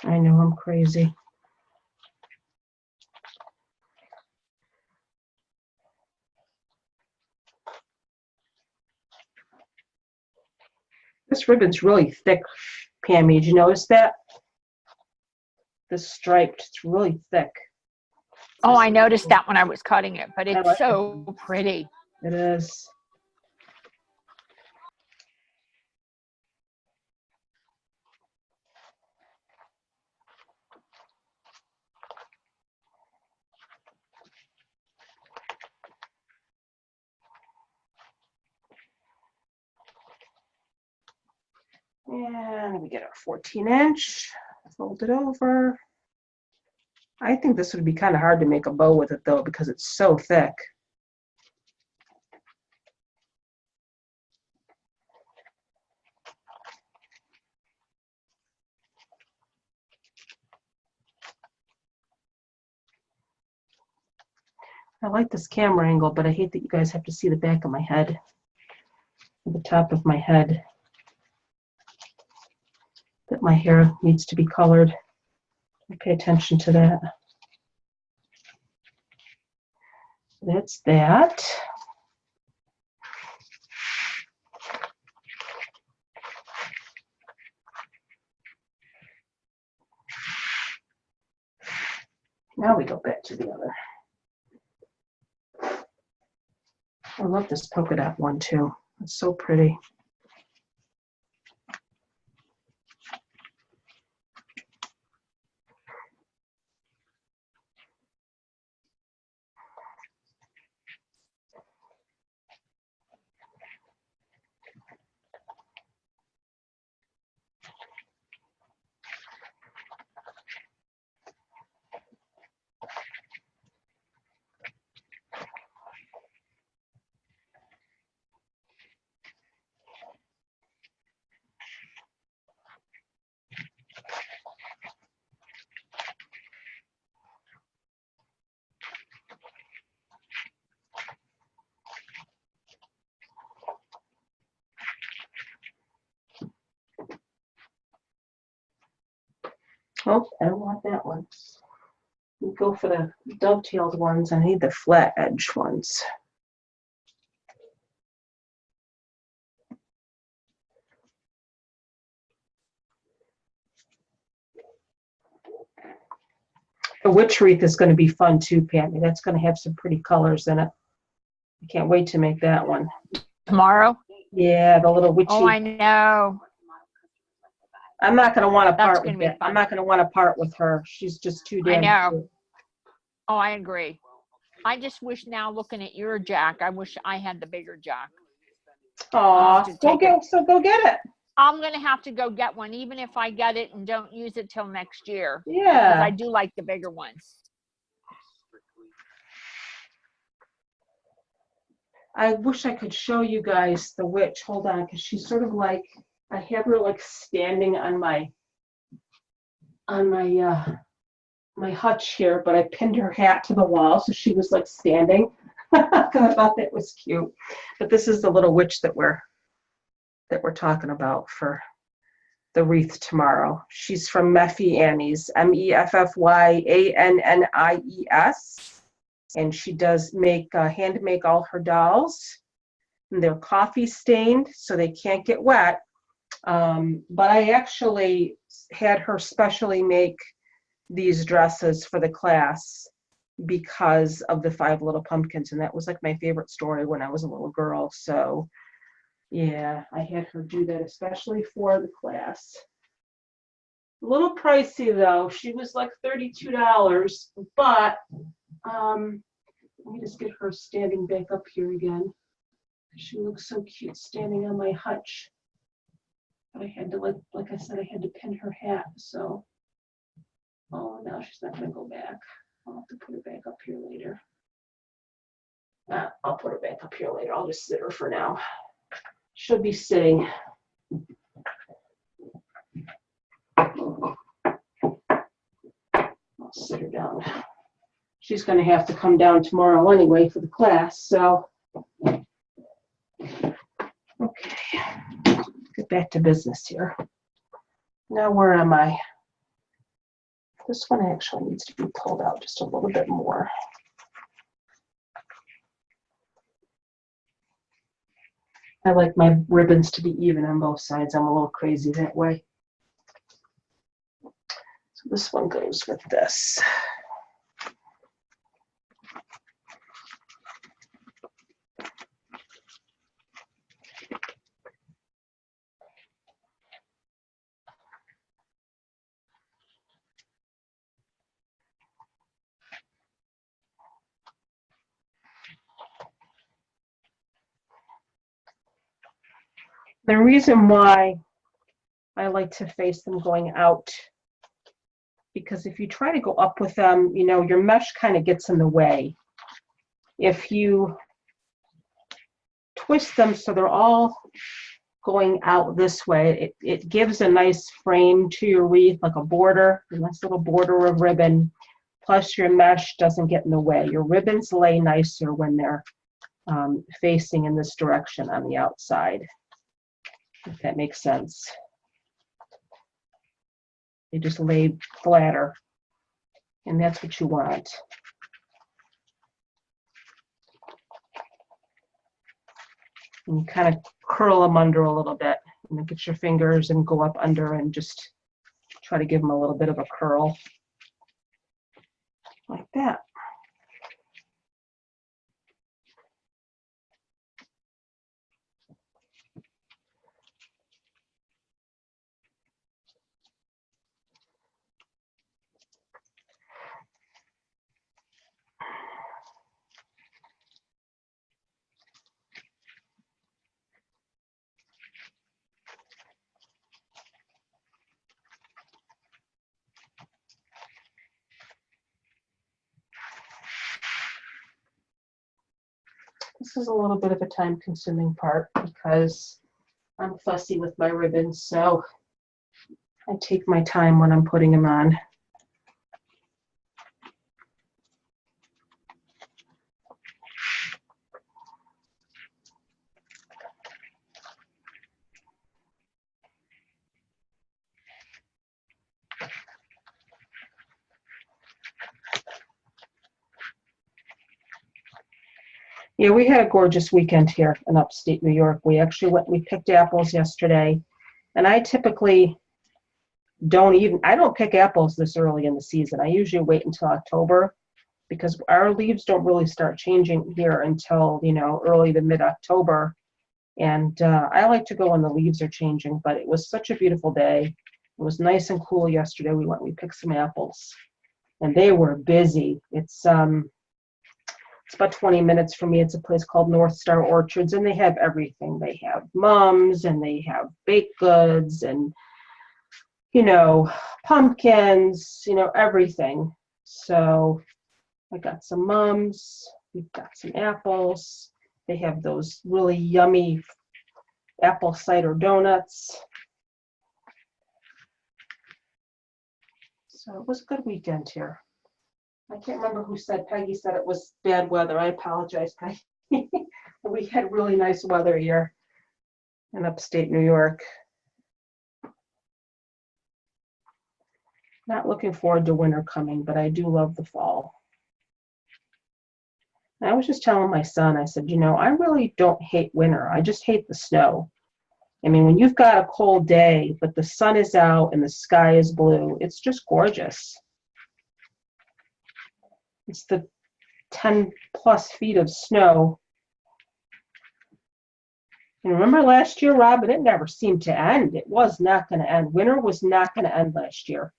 I know I'm crazy. This ribbon's really thick, Pammy. Did you notice that? This striped, it's really thick. Oh, I noticed that when I was cutting it, but it's like so pretty. It is. And we get our 14-inch, fold it over. I think this would be kind of hard to make a bow with it though, because it's so thick. I like this camera angle, but I hate that you guys have to see the back of my head, the top of my head. that my hair needs to be colored. I pay attention to that. That's that. Now we go back to the other. I love this polka dot one too. It's so pretty. Oh, I don't want that one. We go for the dovetailed ones. I need the flat edge ones. The witch wreath is going to be fun too, Patty. That's going to have some pretty colors in it. I can't wait to make that one. Tomorrow? Yeah, the little witchy. Oh, I know. I'm not going to want to That's part gonna with be it. fun. I'm not going to want to part with her. She's just too damn I know. cute. Oh, I agree. I just wish now, looking at your jack, I wish I had the bigger jack. Aw, go get it. I'm going to have to go get one, even if I get it and don't use it till next year. Yeah. Because I do like the bigger ones. I wish I could show you guys the witch. Hold on, because she's sort of like, I have her like standing on my my hutch here, but I pinned her hat to the wall, so she was like standing. I thought that was cute. But this is the little witch that we're talking about for the wreath tomorrow. She's from Meffy Annie's, MEFFYANNIES, and she does hand make all her dolls. And they're coffee stained, so they can't get wet. But I actually had her specially make these dresses for the class because of the 5 Little Pumpkins, and that was like my favorite story when I was a little girl. So yeah, I had her do that especially for the class. A little pricey though. She was like $32, but let me just get her standing back up here again. She looks so cute standing on my hutch. But I had to, like I said, I had to pin her hat, so. Oh, now she's not gonna go back. I'll have to put her back up here later. I'll put her back up here later. I'll just sit her for now. She'll be sitting. I'll sit her down. She's gonna have to come down tomorrow anyway for the class, so. Okay, get back to business here. Now where am I? This one actually needs to be pulled out just a little bit more. I like my ribbons to be even on both sides. I'm a little crazy that way. So this one goes with this. The reason why I like to face them going out, because if you try to go up with them, you know, your mesh kind of gets in the way. If you twist them so they're all going out this way, it gives a nice frame to your wreath, like a border, a nice little border of ribbon, plus your mesh doesn't get in the way. Your ribbons lay nicer when they're facing in this direction on the outside, if that makes sense. They just lay flatter. And that's what you want. And you kind of curl them under a little bit. And then get your fingers and go up under and just try to give them a little bit of a curl. Like that. This is a little bit of a time-consuming part because I'm fussy with my ribbons, so I take my time when I'm putting them on. Yeah, we had a gorgeous weekend here in upstate New York. We actually we picked apples yesterday, and I typically I don't pick apples this early in the season. I usually wait until October because our leaves don't really start changing here until, early to mid-October. And I like to go when the leaves are changing, but it was such a beautiful day. It was nice and cool yesterday. We picked some apples, and they were busy. It's about 20 minutes from me. It's a place called North Star Orchards, and they have everything. They have mums, and they have baked goods, and, pumpkins, everything. So I got some mums. We've got some apples. They have those really yummy apple cider donuts. So it was a good weekend here. I can't remember who said, Peggy said it was bad weather. I apologize, Peggy. We had really nice weather here in upstate New York. Not looking forward to winter coming, but I do love the fall. And I was just telling my son, I said, I really don't hate winter. I just hate the snow. I mean, when you've got a cold day, but the sun is out and the sky is blue, it's just gorgeous. It's the 10 plus feet of snow. And remember last year, Robin, it never seemed to end. It was not going to end. Winter was not going to end last year.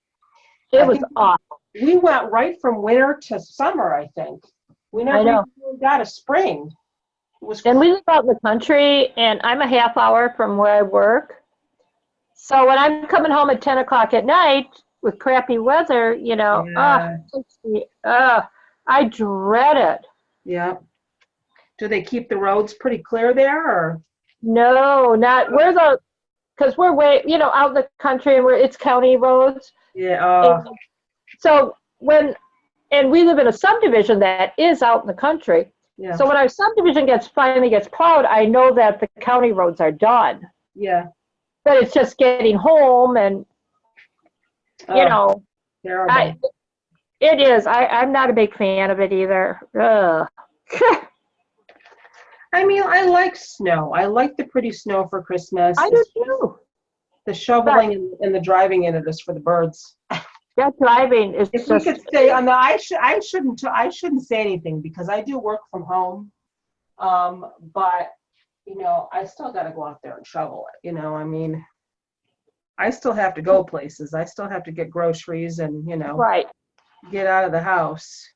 It was awful. We went right from winter to summer, I think. We never even got a spring. It was And we live out in the country, and I'm a half hour from where I work. So when I'm coming home at 10 o'clock at night with crappy weather, I dread it. Yeah. Do they keep the roads pretty clear there, or? No, not because we're way, out in the country, and it's county roads. Yeah. So and we live in a subdivision that is out in the country. Yeah. So when our subdivision finally gets plowed, I know that the county roads are done. Yeah. But it's just getting home and, terrible. It is. I'm not a big fan of it either. Ugh. I mean, I like snow. I like the pretty snow for Christmas. I do too. The shoveling and the driving in it is for the birds. That driving is if just. we could stay on the, I shouldn't say anything because I do work from home. But I still got to go out there and shovel it. I mean, I still have to go places. I still have to get groceries and Right. Get out of the house.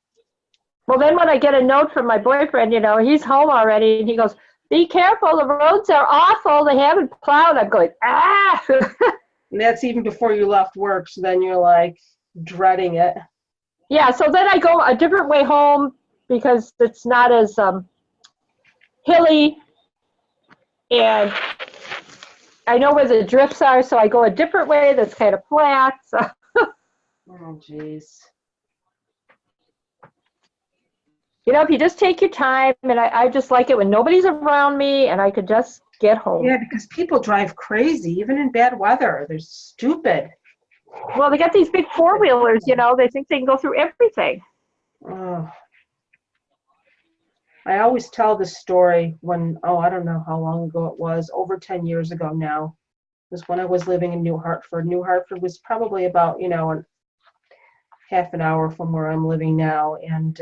Well, then when I get a note from my boyfriend, he's home already, and he goes, "Be careful, the roads are awful. They haven't plowed." I'm going, ah. And that's even before you left work. So then you're like dreading it. Yeah. So then I go a different way home because it's not as hilly, and I know where the drifts are. So I go a different way that's kind of flat. So. Oh, geez. If you just take your time, and I just like it when nobody's around me and I could just get home. Yeah, because people drive crazy, even in bad weather. They're stupid. Well, they got these big four-wheelers, you know, they think they can go through everything. Oh. I always tell this story when, I don't know how long ago it was, over 10 years ago now. It was when I was living in New Hartford. New Hartford was probably about, half an hour from where I'm living now. And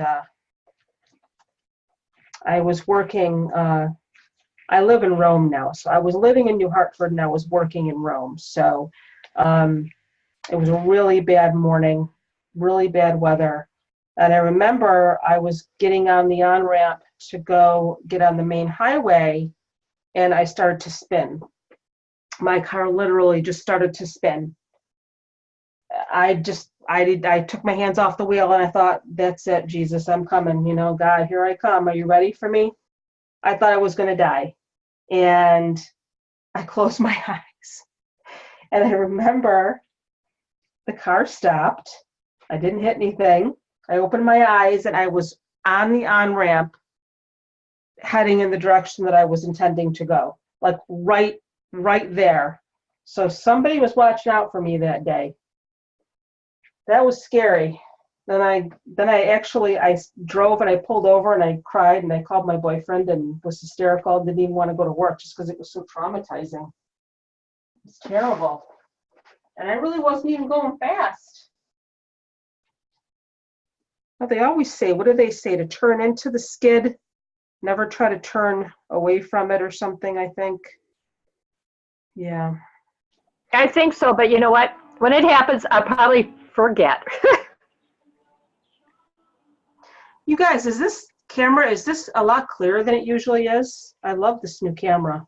I was working, I live in Rome now. So I was living in New Hartford and I was working in Rome. So it was a really bad morning, really bad weather. And I remember I was getting on the on-ramp to go get on the main highway, and I started to spin. My car literally just started to spin. I took my hands off the wheel and I thought, that's it, Jesus, I'm coming. God, here I come. Are you ready for me? I thought I was going to die. And I closed my eyes. And I remember the car stopped. I didn't hit anything. I opened my eyes and I was on the on-ramp heading in the direction that I was intending to go, like right there. So somebody was watching out for me that day. That was scary. Then I drove and I pulled over and I cried and I called my boyfriend and was hysterical and didn't even want to go to work just because it was so traumatizing. It's terrible. And I really wasn't even going fast. Well, they always say, what do they say? To turn into the skid, never try to turn away from it or something, I think. Yeah. I think so, but you know what? When it happens, I'll probably forget. You guys, is this a lot clearer than it usually is? I love this new camera.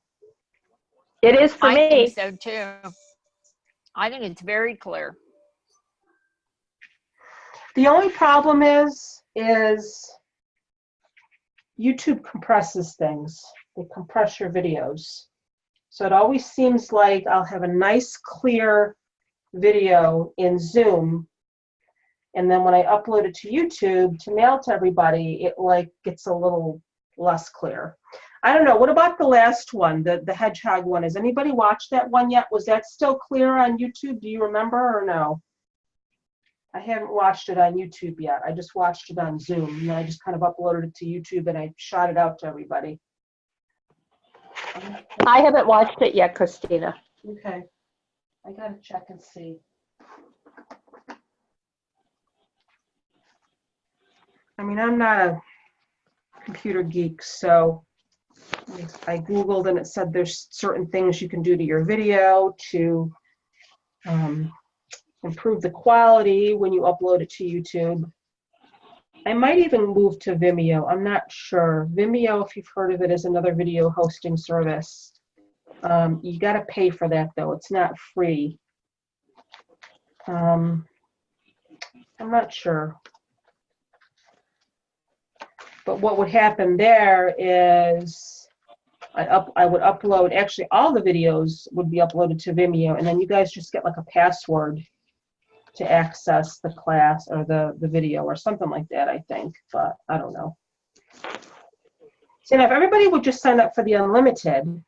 It is for I me. think so too. I think it's very clear. The only problem is YouTube compresses things. They compress your videos. So it always seems like I'll have a nice clear video in Zoom, and then when I upload it to YouTube to mail to everybody, it like gets a little less clear. I don't know. What about the last one, the hedgehog one? Has anybody watched that one yet? Was that still clear on YouTube? Do you remember or no? I haven't watched it on YouTube yet. I just watched it on Zoom, and then I just kind of uploaded it to YouTube and I shot it out to everybody. I haven't watched it yet, Christina. Okay. I gotta check and see. I mean, I'm not a computer geek, so I Googled and it said there's certain things you can do to your video to improve the quality when you upload it to YouTube. I might even move to Vimeo. I'm not sure. Vimeo, if you've heard of it, is another video hosting service. You got to pay for that, though. It's not free. I'm not sure. But what would happen there is I would upload, actually all the videos would be uploaded to Vimeo, and then you guys just get like a password to access the class or the video or something like that, I think, but I don't know. So now if everybody would just sign up for the unlimited,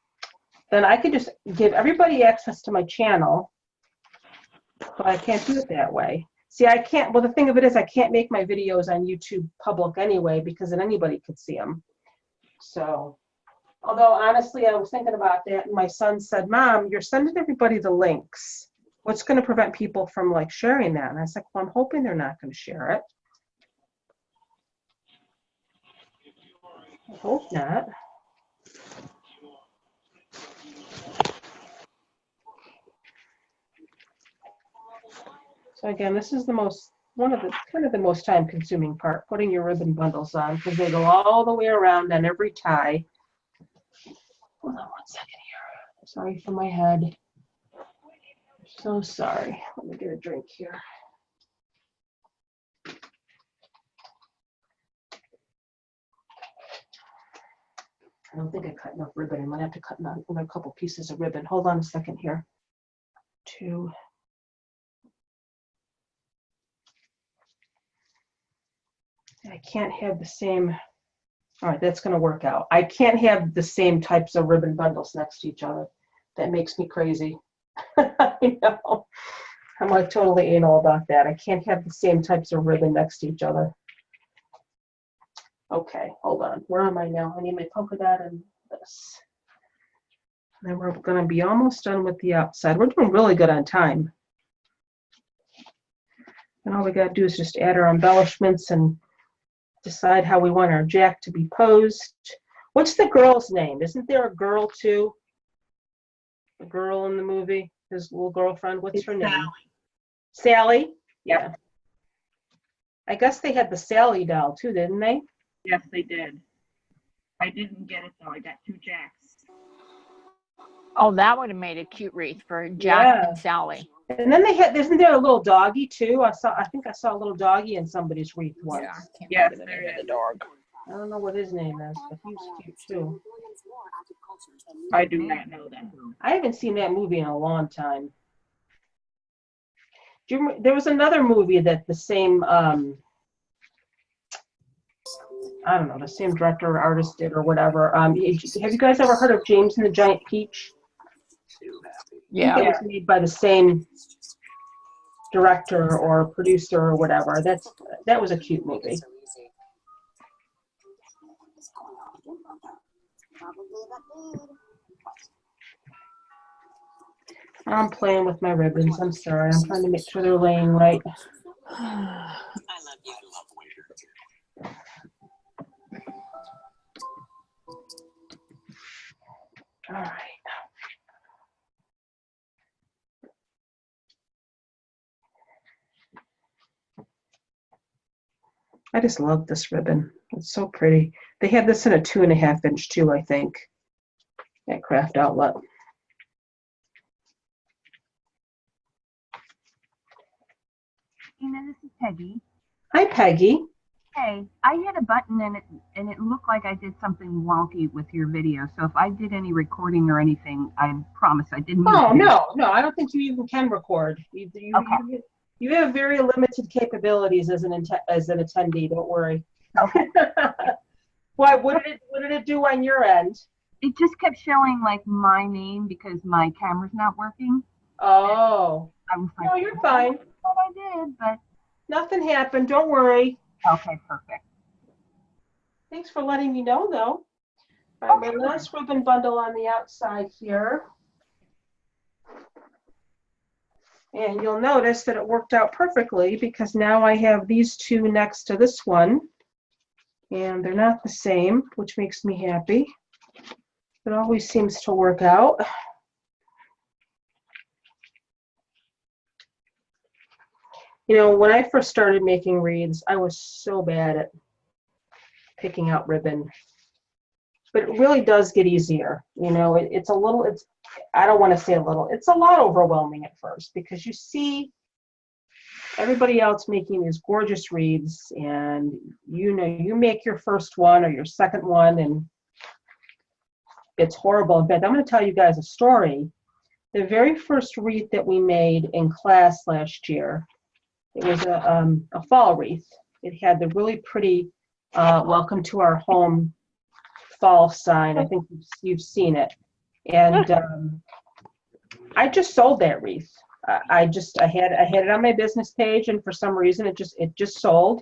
then I could just give everybody access to my channel, but I can't do it that way. See, I can't, well, the thing of it is I can't make my videos on YouTube public anyway because then anybody could see them. So, although honestly, I was thinking about that and my son said, Mom, you're sending everybody the links. What's going to prevent people from like sharing that? And I was like, well, I'm hoping they're not going to share it. I hope not. So again, this is the one of the most time consuming part, putting your ribbon bundles on, because they go all the way around on every tie. Hold on 1 second here. Sorry for my head. So sorry. Let me get a drink here. I don't think I cut enough ribbon. I might have to cut another couple pieces of ribbon. Hold on a second here. 2. I can't have the same. All right, that's going to work out. I can't have the same types of ribbon bundles next to each other. That makes me crazy. I know. I'm like totally anal about that. I can't have the same types of ribbon next to each other. Okay, hold on. Where am I now? I need my polka dot and this. Then we're going to be almost done with the outside. We're doing really good on time. And all we got to do is just add our embellishments and decide how we want our jack to be posed. What's the girl's name? Isn't there a girl too? A girl in the movie? His little girlfriend? What's her name? Sally? Yeah. I guess they had the Sally doll too, didn't they? Yes, they did. I didn't get it though. I got 2 jacks. Oh, that would have made a cute wreath for Jack Yeah. and Sally. And then they had, isn't there a little doggy too? I think I saw a little doggy in somebody's wreath once. Yeah, I can't Yes, remember the there name of is. the dog. I don't know what his name is, but he's cute too. I do not know that. I haven't seen that movie in a long time. Do you there was another movie that the same, I don't know, the same director or artist did or whatever. Have you guys ever heard of James and the Giant Peach? Yeah. I think it was made by the same director or producer or whatever. That was a cute movie. I'm playing with my ribbons. I'm sorry. I'm trying to make sure they're laying right. All right. I just love this ribbon. It's so pretty. They had this in a 2.5 inch too, I think, at Craft Outlet. Tina, this is Peggy. Hi, Peggy. Hey, I hit a button and it looked like I did something wonky with your video. So if I did any recording or anything, I promise I didn't. Oh, no, I don't think you even can record. You have very limited capabilities as an attendee. Don't worry. Okay. Why? What did it do on your end? It just kept showing like my name because my camera's not working. Oh. I was like, no, you're fine. What I did, but nothing happened. Don't worry. Okay, perfect. Thanks for letting me know, though. All right, my last ribbon bundle on the outside here. And you'll notice that it worked out perfectly because now I have these 2 next to this one. And they're not the same, which makes me happy. It always seems to work out. You know, when I first started making wreaths, I was so bad at picking out ribbon. But it really does get easier. You know, I don't want to say a little, it's a lot overwhelming at first because you see everybody else making these gorgeous wreaths and you know, you make your first one or your second one and it's horrible. In fact, I'm going to tell you guys a story. The very first wreath that we made in class last year, it was a fall wreath. It had the really pretty welcome to our home fall sign. I think you've seen it. And I just sold that wreath. I had it on my business page, and for some reason it just sold.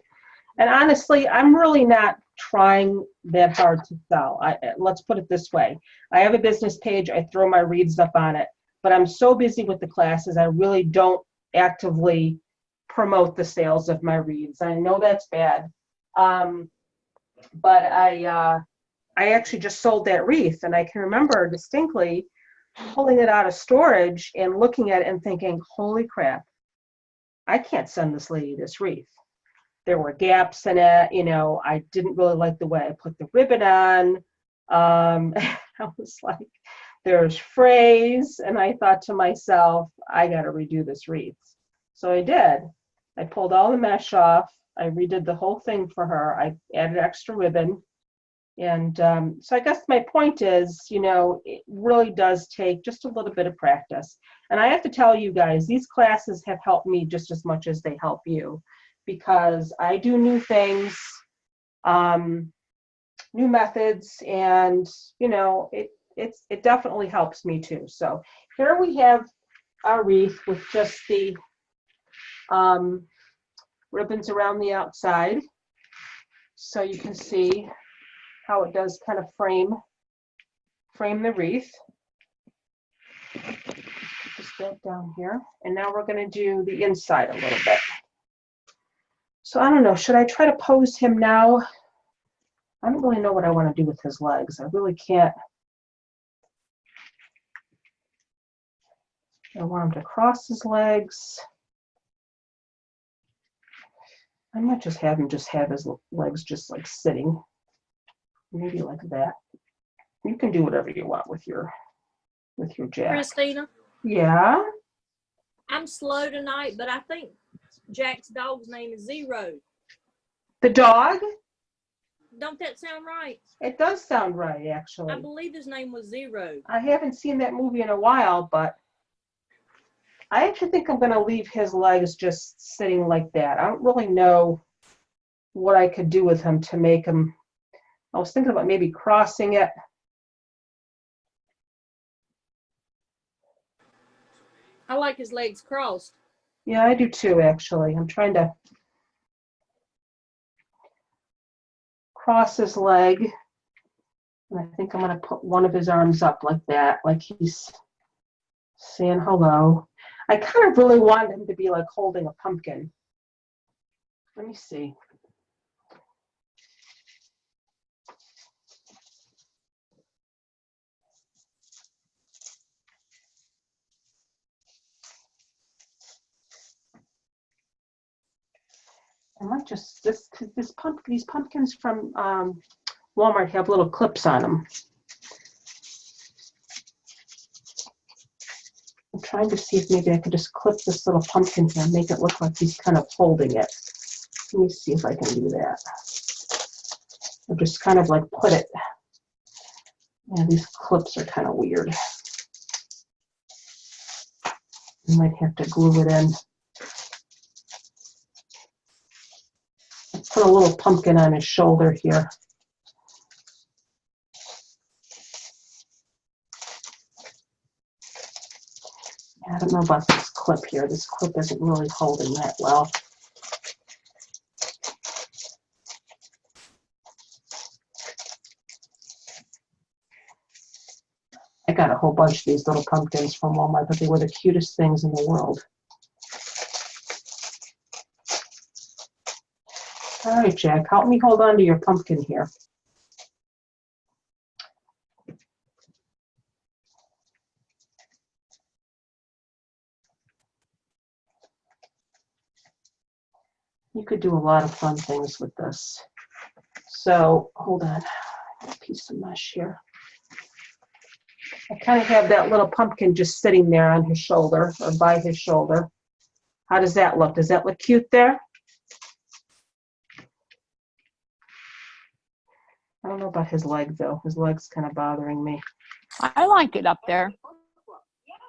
And honestly, I'm really not trying that hard to sell. Let's put it this way. I have a business page. I throw my wreaths up on it, but I'm so busy with the classes, I really don't actively promote the sales of my wreaths. I know that's bad, but I actually just sold that wreath, and I can remember distinctly pulling it out of storage and looking at it and thinking, holy crap, I can't send this lady this wreath. There were gaps in it, you know, I didn't really like the way I put the ribbon on. I was like, there's frays, and I thought to myself, I got to redo this wreath. So I did. I pulled all the mesh off. I redid the whole thing for her. I added extra ribbon. And so I guess my point is, you know, it really does take just a little bit of practice. And I have to tell you guys, these classes have helped me just as much as they help you, because I do new things, new methods, and, you know, it definitely helps me too. So here we have our wreath with just the ribbons around the outside. So you can see how it does kind of frame the wreath. Just that down here. And now we're going to do the inside a little bit. So I don't know, should I try to pose him now? I don't really know what I want to do with his legs. I really can't. I want him to cross his legs. I might just have him have his legs just like sitting. Maybe like that. You can do whatever you want with your Jack. Christina, Yeah. I'm slow tonight, but I think Jack's dog's name is Zero. The dog? Don't that sound right? It does sound right, actually. I believe his name was Zero. I haven't seen that movie in a while, but I actually think I'm going to leave his legs just sitting like that. I don't really know what I could do with him to make him. I was thinking about maybe crossing it. I like his legs crossed. Yeah, I do too, actually. I'm trying to cross his leg. And I think I'm going to put one of his arms up like that, like he's saying hello. I kind of really wanted him to be like holding a pumpkin. Let me see. I might just these pumpkins from Walmart have little clips on them. I'm trying to see if maybe I could just clip this little pumpkin here and make it look like he's kind of holding it. Let me see if I can do that. Or just kind of like put it. Yeah, these clips are kind of weird. I might have to glue it in. Put a little pumpkin on his shoulder here. I don't know about this clip here. This clip isn't really holding that well. I got a whole bunch of these little pumpkins from Walmart, but they were the cutest things in the world. All right, Jack, help me hold on to your pumpkin here. You could do a lot of fun things with this. So, hold on, a piece of mesh here. I kind of have that little pumpkin just sitting there on his shoulder or by his shoulder. How does that look? Does that look cute there? I don't know about his leg though. His leg's kind of bothering me. I like it up there.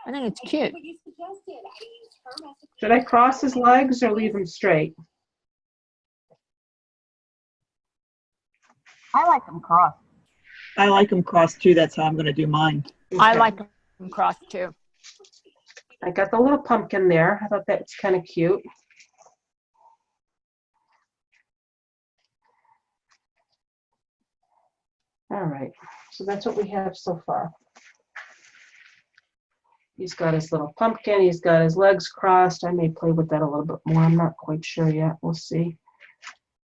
I think it's cute. Should I cross his legs or leave him straight? I like them crossed. I like them crossed too. That's how I'm going to do mine. I like them crossed too. I got the little pumpkin there. I thought that was kind of cute. All right, so that's what we have so far. He's got his little pumpkin. He's got his legs crossed. I may play with that a little bit more. I'm not quite sure yet. We'll see.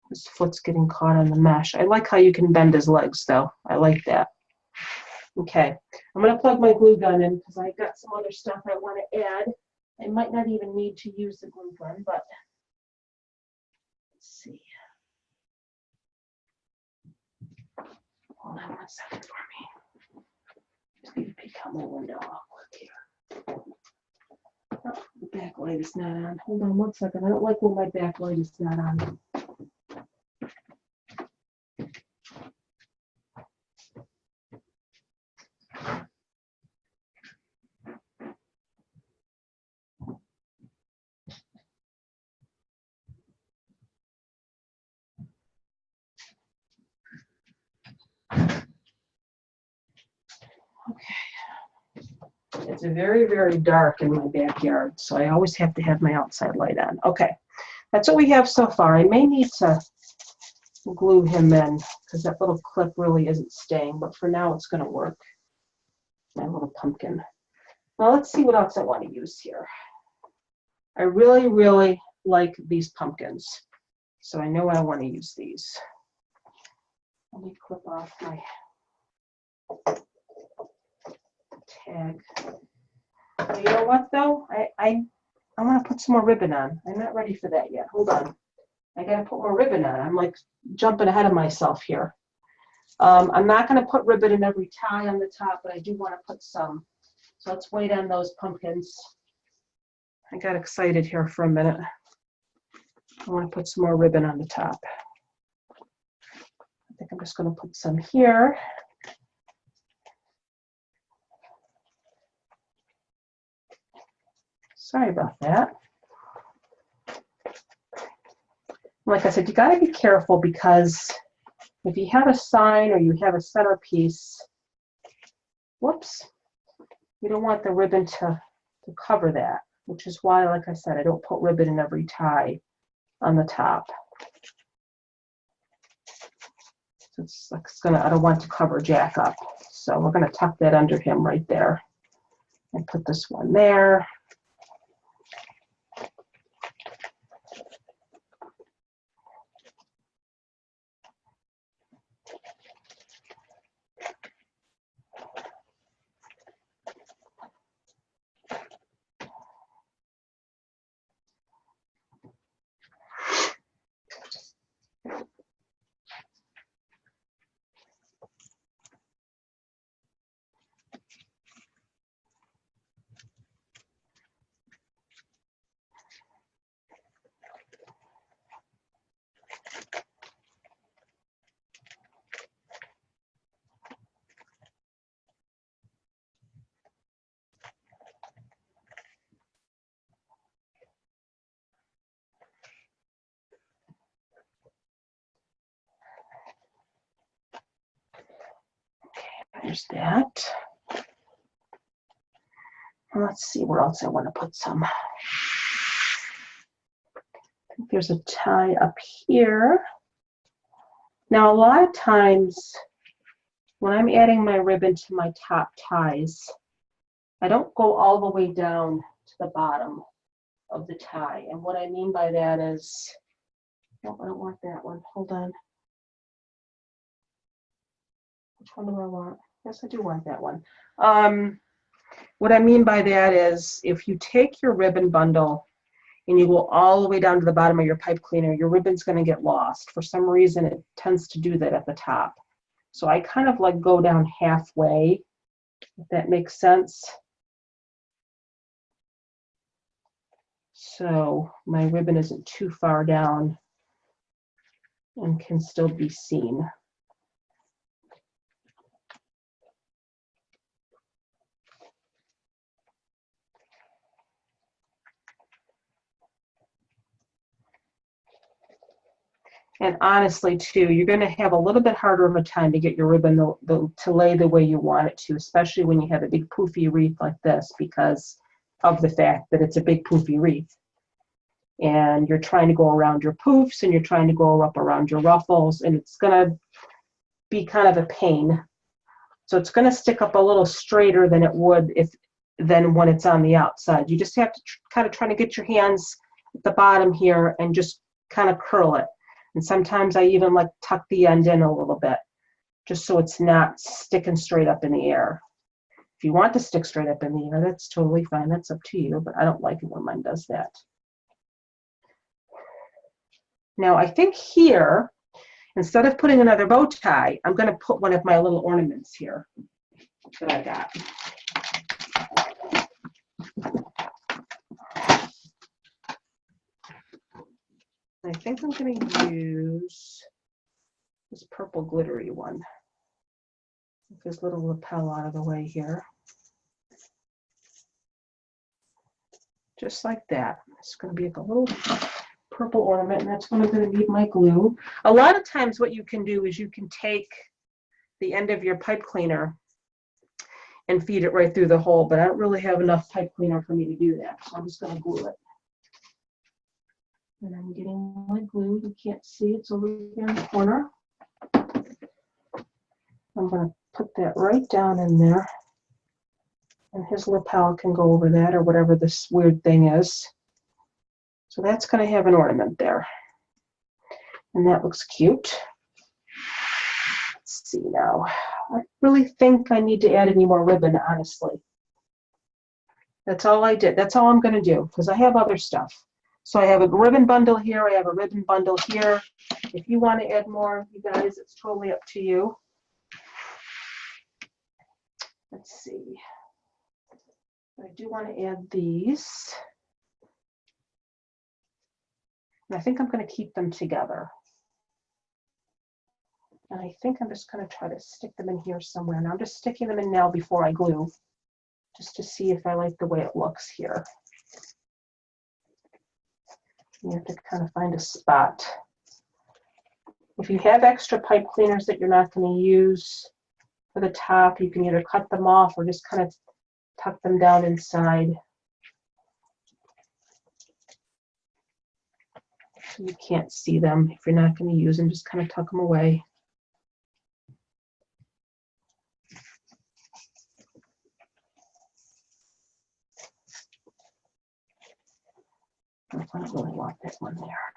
His foot's getting caught on the mesh. I like how you can bend his legs, though. I like that. Okay, I'm going to plug my glue gun in because I got some other stuff I want to add. I might not even need to use the glue gun, but let's see. Hold on 1 second for me. Just need to peek out my window. I'll work here. Oh, the back light is not on. Hold on 1 second. I don't like when my back light is not on. Okay. It's very, very dark in my backyard, so I always have to have my outside light on. Okay, that's what we have so far. I may need to glue him in because that little clip really isn't staying, but for now it's going to work. My little pumpkin. Now let's see what else I want to use here. I really, really like these pumpkins, so I know I want to use these. Let me clip off my tag. But you know what though? I want to put some more ribbon on. I'm not ready for that yet. Hold on. I got to put more ribbon on. I'm like jumping ahead of myself here. I'm not going to put ribbon in every tie on the top, but I do want to put some. So let's wait on those pumpkins. I got excited here for a minute. I want to put some more ribbon on the top. I think I'm just going to put some here. Sorry about that. Like I said, you got to be careful because if you have a sign or you have a centerpiece, whoops, you don't want the ribbon to cover that, which is why, like I said, I don't put ribbon in every tie on the top. So it's gonna, I don't want to cover Jack up. So we're gonna tuck that under him right there and put this one there. There's that. Let's see where else I want to put some. I think there's a tie up here. Now, a lot of times when I'm adding my ribbon to my top ties, I don't go all the way down to the bottom of the tie. And what I mean by that is, no, I don't want that one. Hold on. Which one do I want? Yes, I do want that one. What I mean by that is if you take your ribbon bundle and you go all the way down to the bottom of your pipe cleaner, your ribbon's going to get lost. For some reason, it tends to do that at the top. So I kind of like go down halfway, if that makes sense. So my ribbon isn't too far down and can still be seen. And honestly, too, you're going to have a little bit harder of a time to get your ribbon to lay the way you want it to, especially when you have a big poofy wreath like this, because of the fact that it's a big poofy wreath. And you're trying to go around your poofs and you're trying to go up around your ruffles, and it's going to be kind of a pain. So it's going to stick up a little straighter than it would than when it's on the outside. You just have to kind of try to get your hands at the bottom here and just kind of curl it. And sometimes I even like tuck the end in a little bit, just so it's not sticking straight up in the air. If you want to stick straight up in the air, that's totally fine. That's up to you, but I don't like it when mine does that. Now I think here, instead of putting another bow tie, I'm going to put one of my little ornaments here that I got. I think I'm going to use this purple glittery one. Get this little lapel out of the way here. Just like that. It's going to be like a little purple ornament, and that's when I'm going to need my glue. A lot of times what you can do is you can take the end of your pipe cleaner and feed it right through the hole, but I don't really have enough pipe cleaner for me to do that, so I'm just gonna glue it. And I'm getting my glue. You can't see, it's over here in the corner. I'm gonna put that right down in there. And his lapel can go over that or whatever this weird thing is. So that's gonna have an ornament there. And that looks cute. Let's see now. I really think I need to add any more ribbon, honestly. That's all I did. That's all I'm gonna do, because I have other stuff. So I have a ribbon bundle here, I have a ribbon bundle here. If you want to add more, you guys, it's totally up to you. Let's see. I do want to add these. And I think I'm going to keep them together. And I think I'm just going to try to stick them in here somewhere. And I'm just sticking them in now before I glue, just to see if I like the way it looks here. You have to kind of find a spot. If you have extra pipe cleaners that you're not going to use for the top, you can either cut them off or just kind of tuck them down inside. So you can't see them. If you're not going to use them, just kind of tuck them away. I don't really want that one there.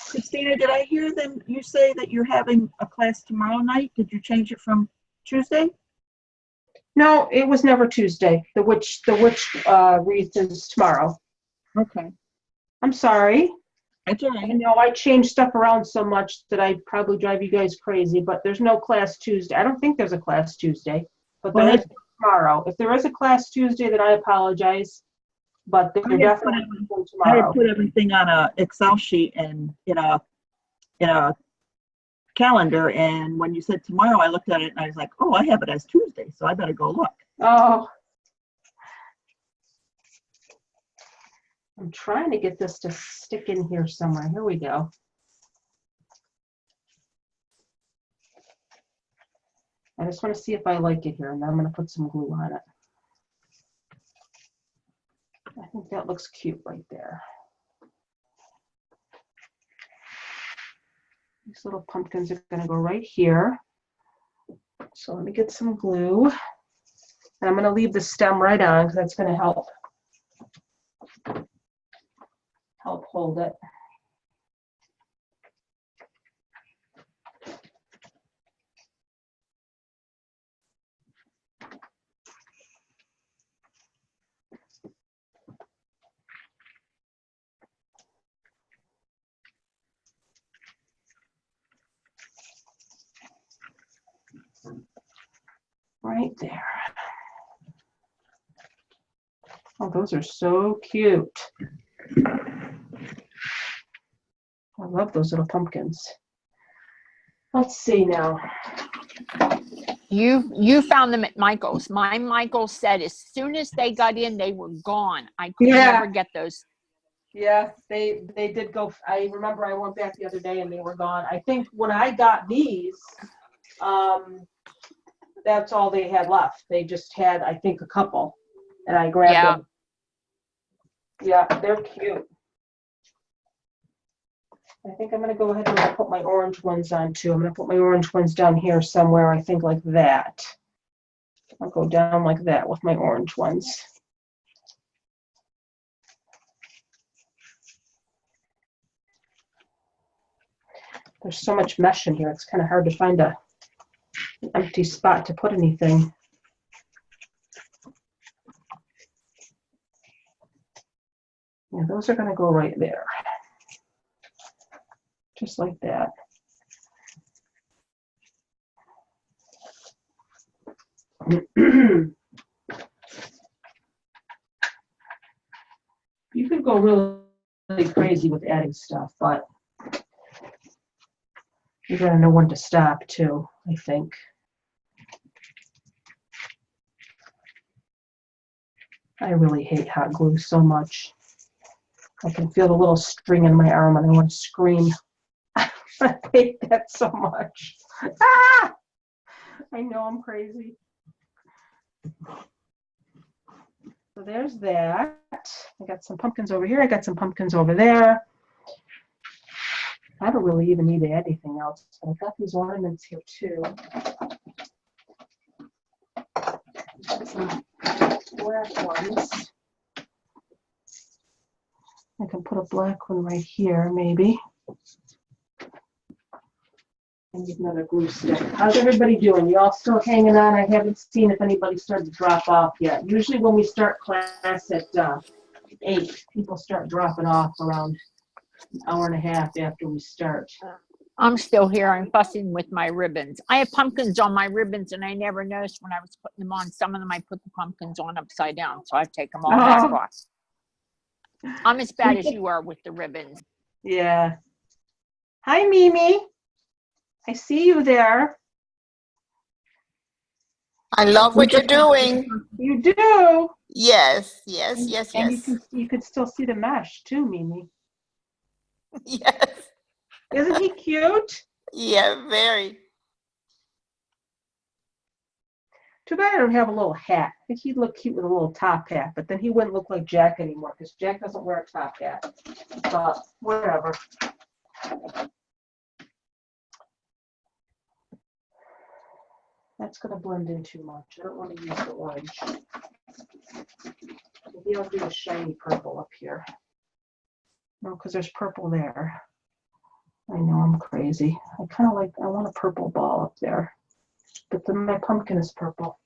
Christina, did I hear you say that you're having a class tomorrow night? Did you change it from Tuesday? No, it was never Tuesday. The witch wreath is tomorrow. Okay. I'm sorry. That's all right. I know I changed stuff around so much that I probably drive you guys crazy, but there's no class Tuesday. I don't think there's a class Tuesday, but there is tomorrow. If there is a class Tuesday, then I apologize. But they're definitely tomorrow. I had put everything on a Excel sheet and in a calendar, and when you said tomorrow, I looked at it and I was like, oh, I have it as Tuesday, so I better go look. Oh. I'm trying to get this to stick in here somewhere. Here we go. I just want to see if I like it here, and then I'm going to put some glue on it. I think that looks cute right there. These little pumpkins are going to go right here. So let me get some glue. And I'm going to leave the stem right on because that's going to help hold it. Right there. Oh, those are so cute. I love those little pumpkins. Let's see now. You found them at Michael's. My Michael said as soon as they got in, they were gone. I could never get those. Yeah, they did go. I remember I went back the other day and they were gone. I think when I got these, that's all they had left. They just had, I think, a couple, and I grabbed them. Yeah, they're cute. I think I'm going to go ahead and put my orange ones on too. I'm going to put my orange ones down here somewhere, I think like that. I'll go down like that with my orange ones. There's so much mesh in here, it's kind of hard to find an empty spot to put anything. Yeah, those are going to go right there. Just like that. You could go really crazy with adding stuff, but you're going to know when to stop too, I think. I really hate hot glue so much. I can feel the little string in my arm and I want to scream. I hate that so much. Ah! I know I'm crazy. So there's that. I got some pumpkins over here. I got some pumpkins over there. I don't really even need to add anything else. But I've got these ornaments here too. Some black ones. I can put a black one right here, maybe. And get another glue stick. How's everybody doing? You all still hanging on? I haven't seen if anybody started to drop off yet. Usually when we start class at 8, people start dropping off around an hour and a half after we start. I'm still here. I'm fussing with my ribbons. I have pumpkins on my ribbons, and I never noticed when I was putting them on. Some of them I put the pumpkins on upside down, so I take them all back off. I'm as bad as you are with the ribbons. Yeah. Hi, Mimi. I see you there. I love what you're doing. You do. Yes, yes, yes, And yes. you can still see the mesh too, Mimi. Yes. Isn't he cute? Yeah, very. Too bad I don't have a little hat. I think he'd look cute with a little top hat, but then he wouldn't look like Jack anymore because Jack doesn't wear a top hat. But whatever. That's going to blend in too much. I don't want to use the orange. Maybe I'll do a shiny purple up here. No, because there's purple there. I know I'm crazy. I want a purple ball up there. But then my pumpkin is purple.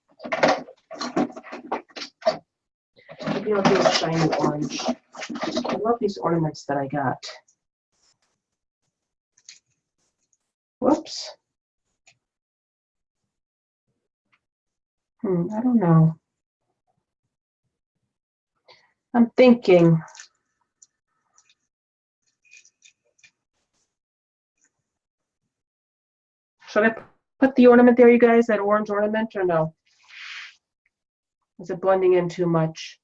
Maybe I'll do a shiny orange. I love these ornaments that I got. Whoops. I don't know. I'm thinking. Should I put the ornament there, you guys, that orange ornament, or no? Is it blending in too much?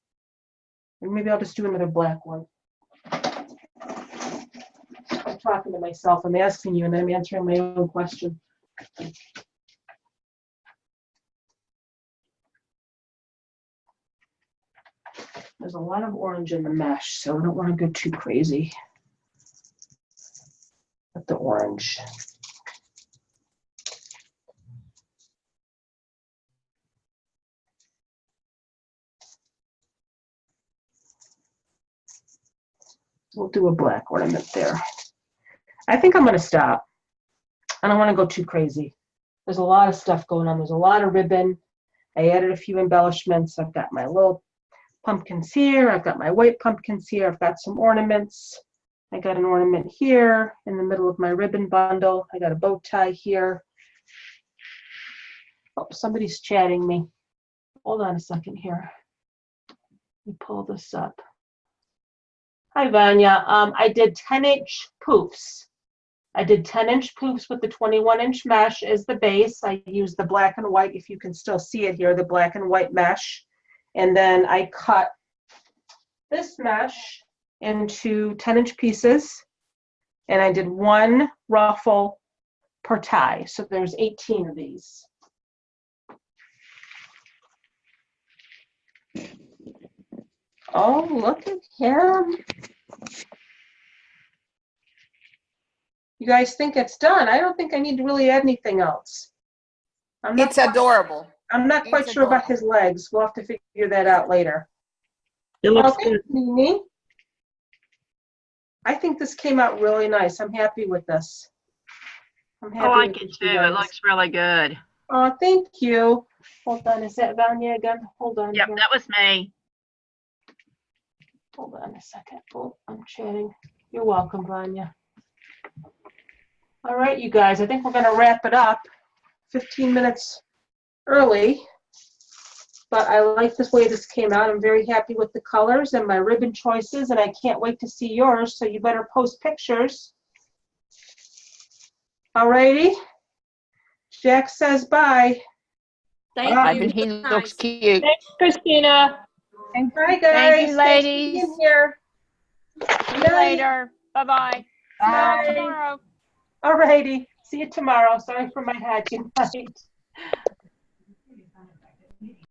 Or maybe I'll just do another black one. I'm talking to myself. I'm asking you, and then I'm answering my own question. There's a lot of orange in the mesh, so I don't want to go too crazy with the orange. We'll do a black ornament there. I think I'm going to stop. I don't want to go too crazy. There's a lot of stuff going on. There's a lot of ribbon. I added a few embellishments. I've got my little pumpkins here. I've got my white pumpkins here. I've got some ornaments. I got an ornament here in the middle of my ribbon bundle. I got a bow tie here. Oh, somebody's chatting me. Hold on a second here. Let me pull this up. Hi, Vanya. I did 10-inch poofs. I did 10-inch poofs with the 21-inch mesh as the base. I used the black and white, if you can still see it here, the black and white mesh. And then I cut this mesh into 10-inch pieces. And I did 1 ruffle per tie. So there's 18 of these. Oh, look at him. You guys think it's done? I don't think I need to really add anything else. It's adorable. I'm not quite sure about his legs. We'll have to figure that out later. It looks Okay, good. Mimi. I think this came out really nice. I'm happy with this. I'm happy I like with it this, too. you It guys. looks really good. Oh, thank you. Hold on, is that Vanya again? Hold on. Yep, here. that was me. Hold on a second. Oh, I'm chatting. You're welcome, Vanya. All right, you guys, I think we're going to wrap it up. 15 minutes early, but I like this way this came out. I'm very happy with the colors and my ribbon choices, and I can't wait to see yours, so you better post pictures. All righty. Jack says bye. Thank you. He looks cute. Thanks, Christina. Bye, guys. Thank you, Thanks for ladies. being here. See you later. Bye-bye. Bye. Tomorrow. All righty. See you tomorrow. Sorry for my hat. Good night.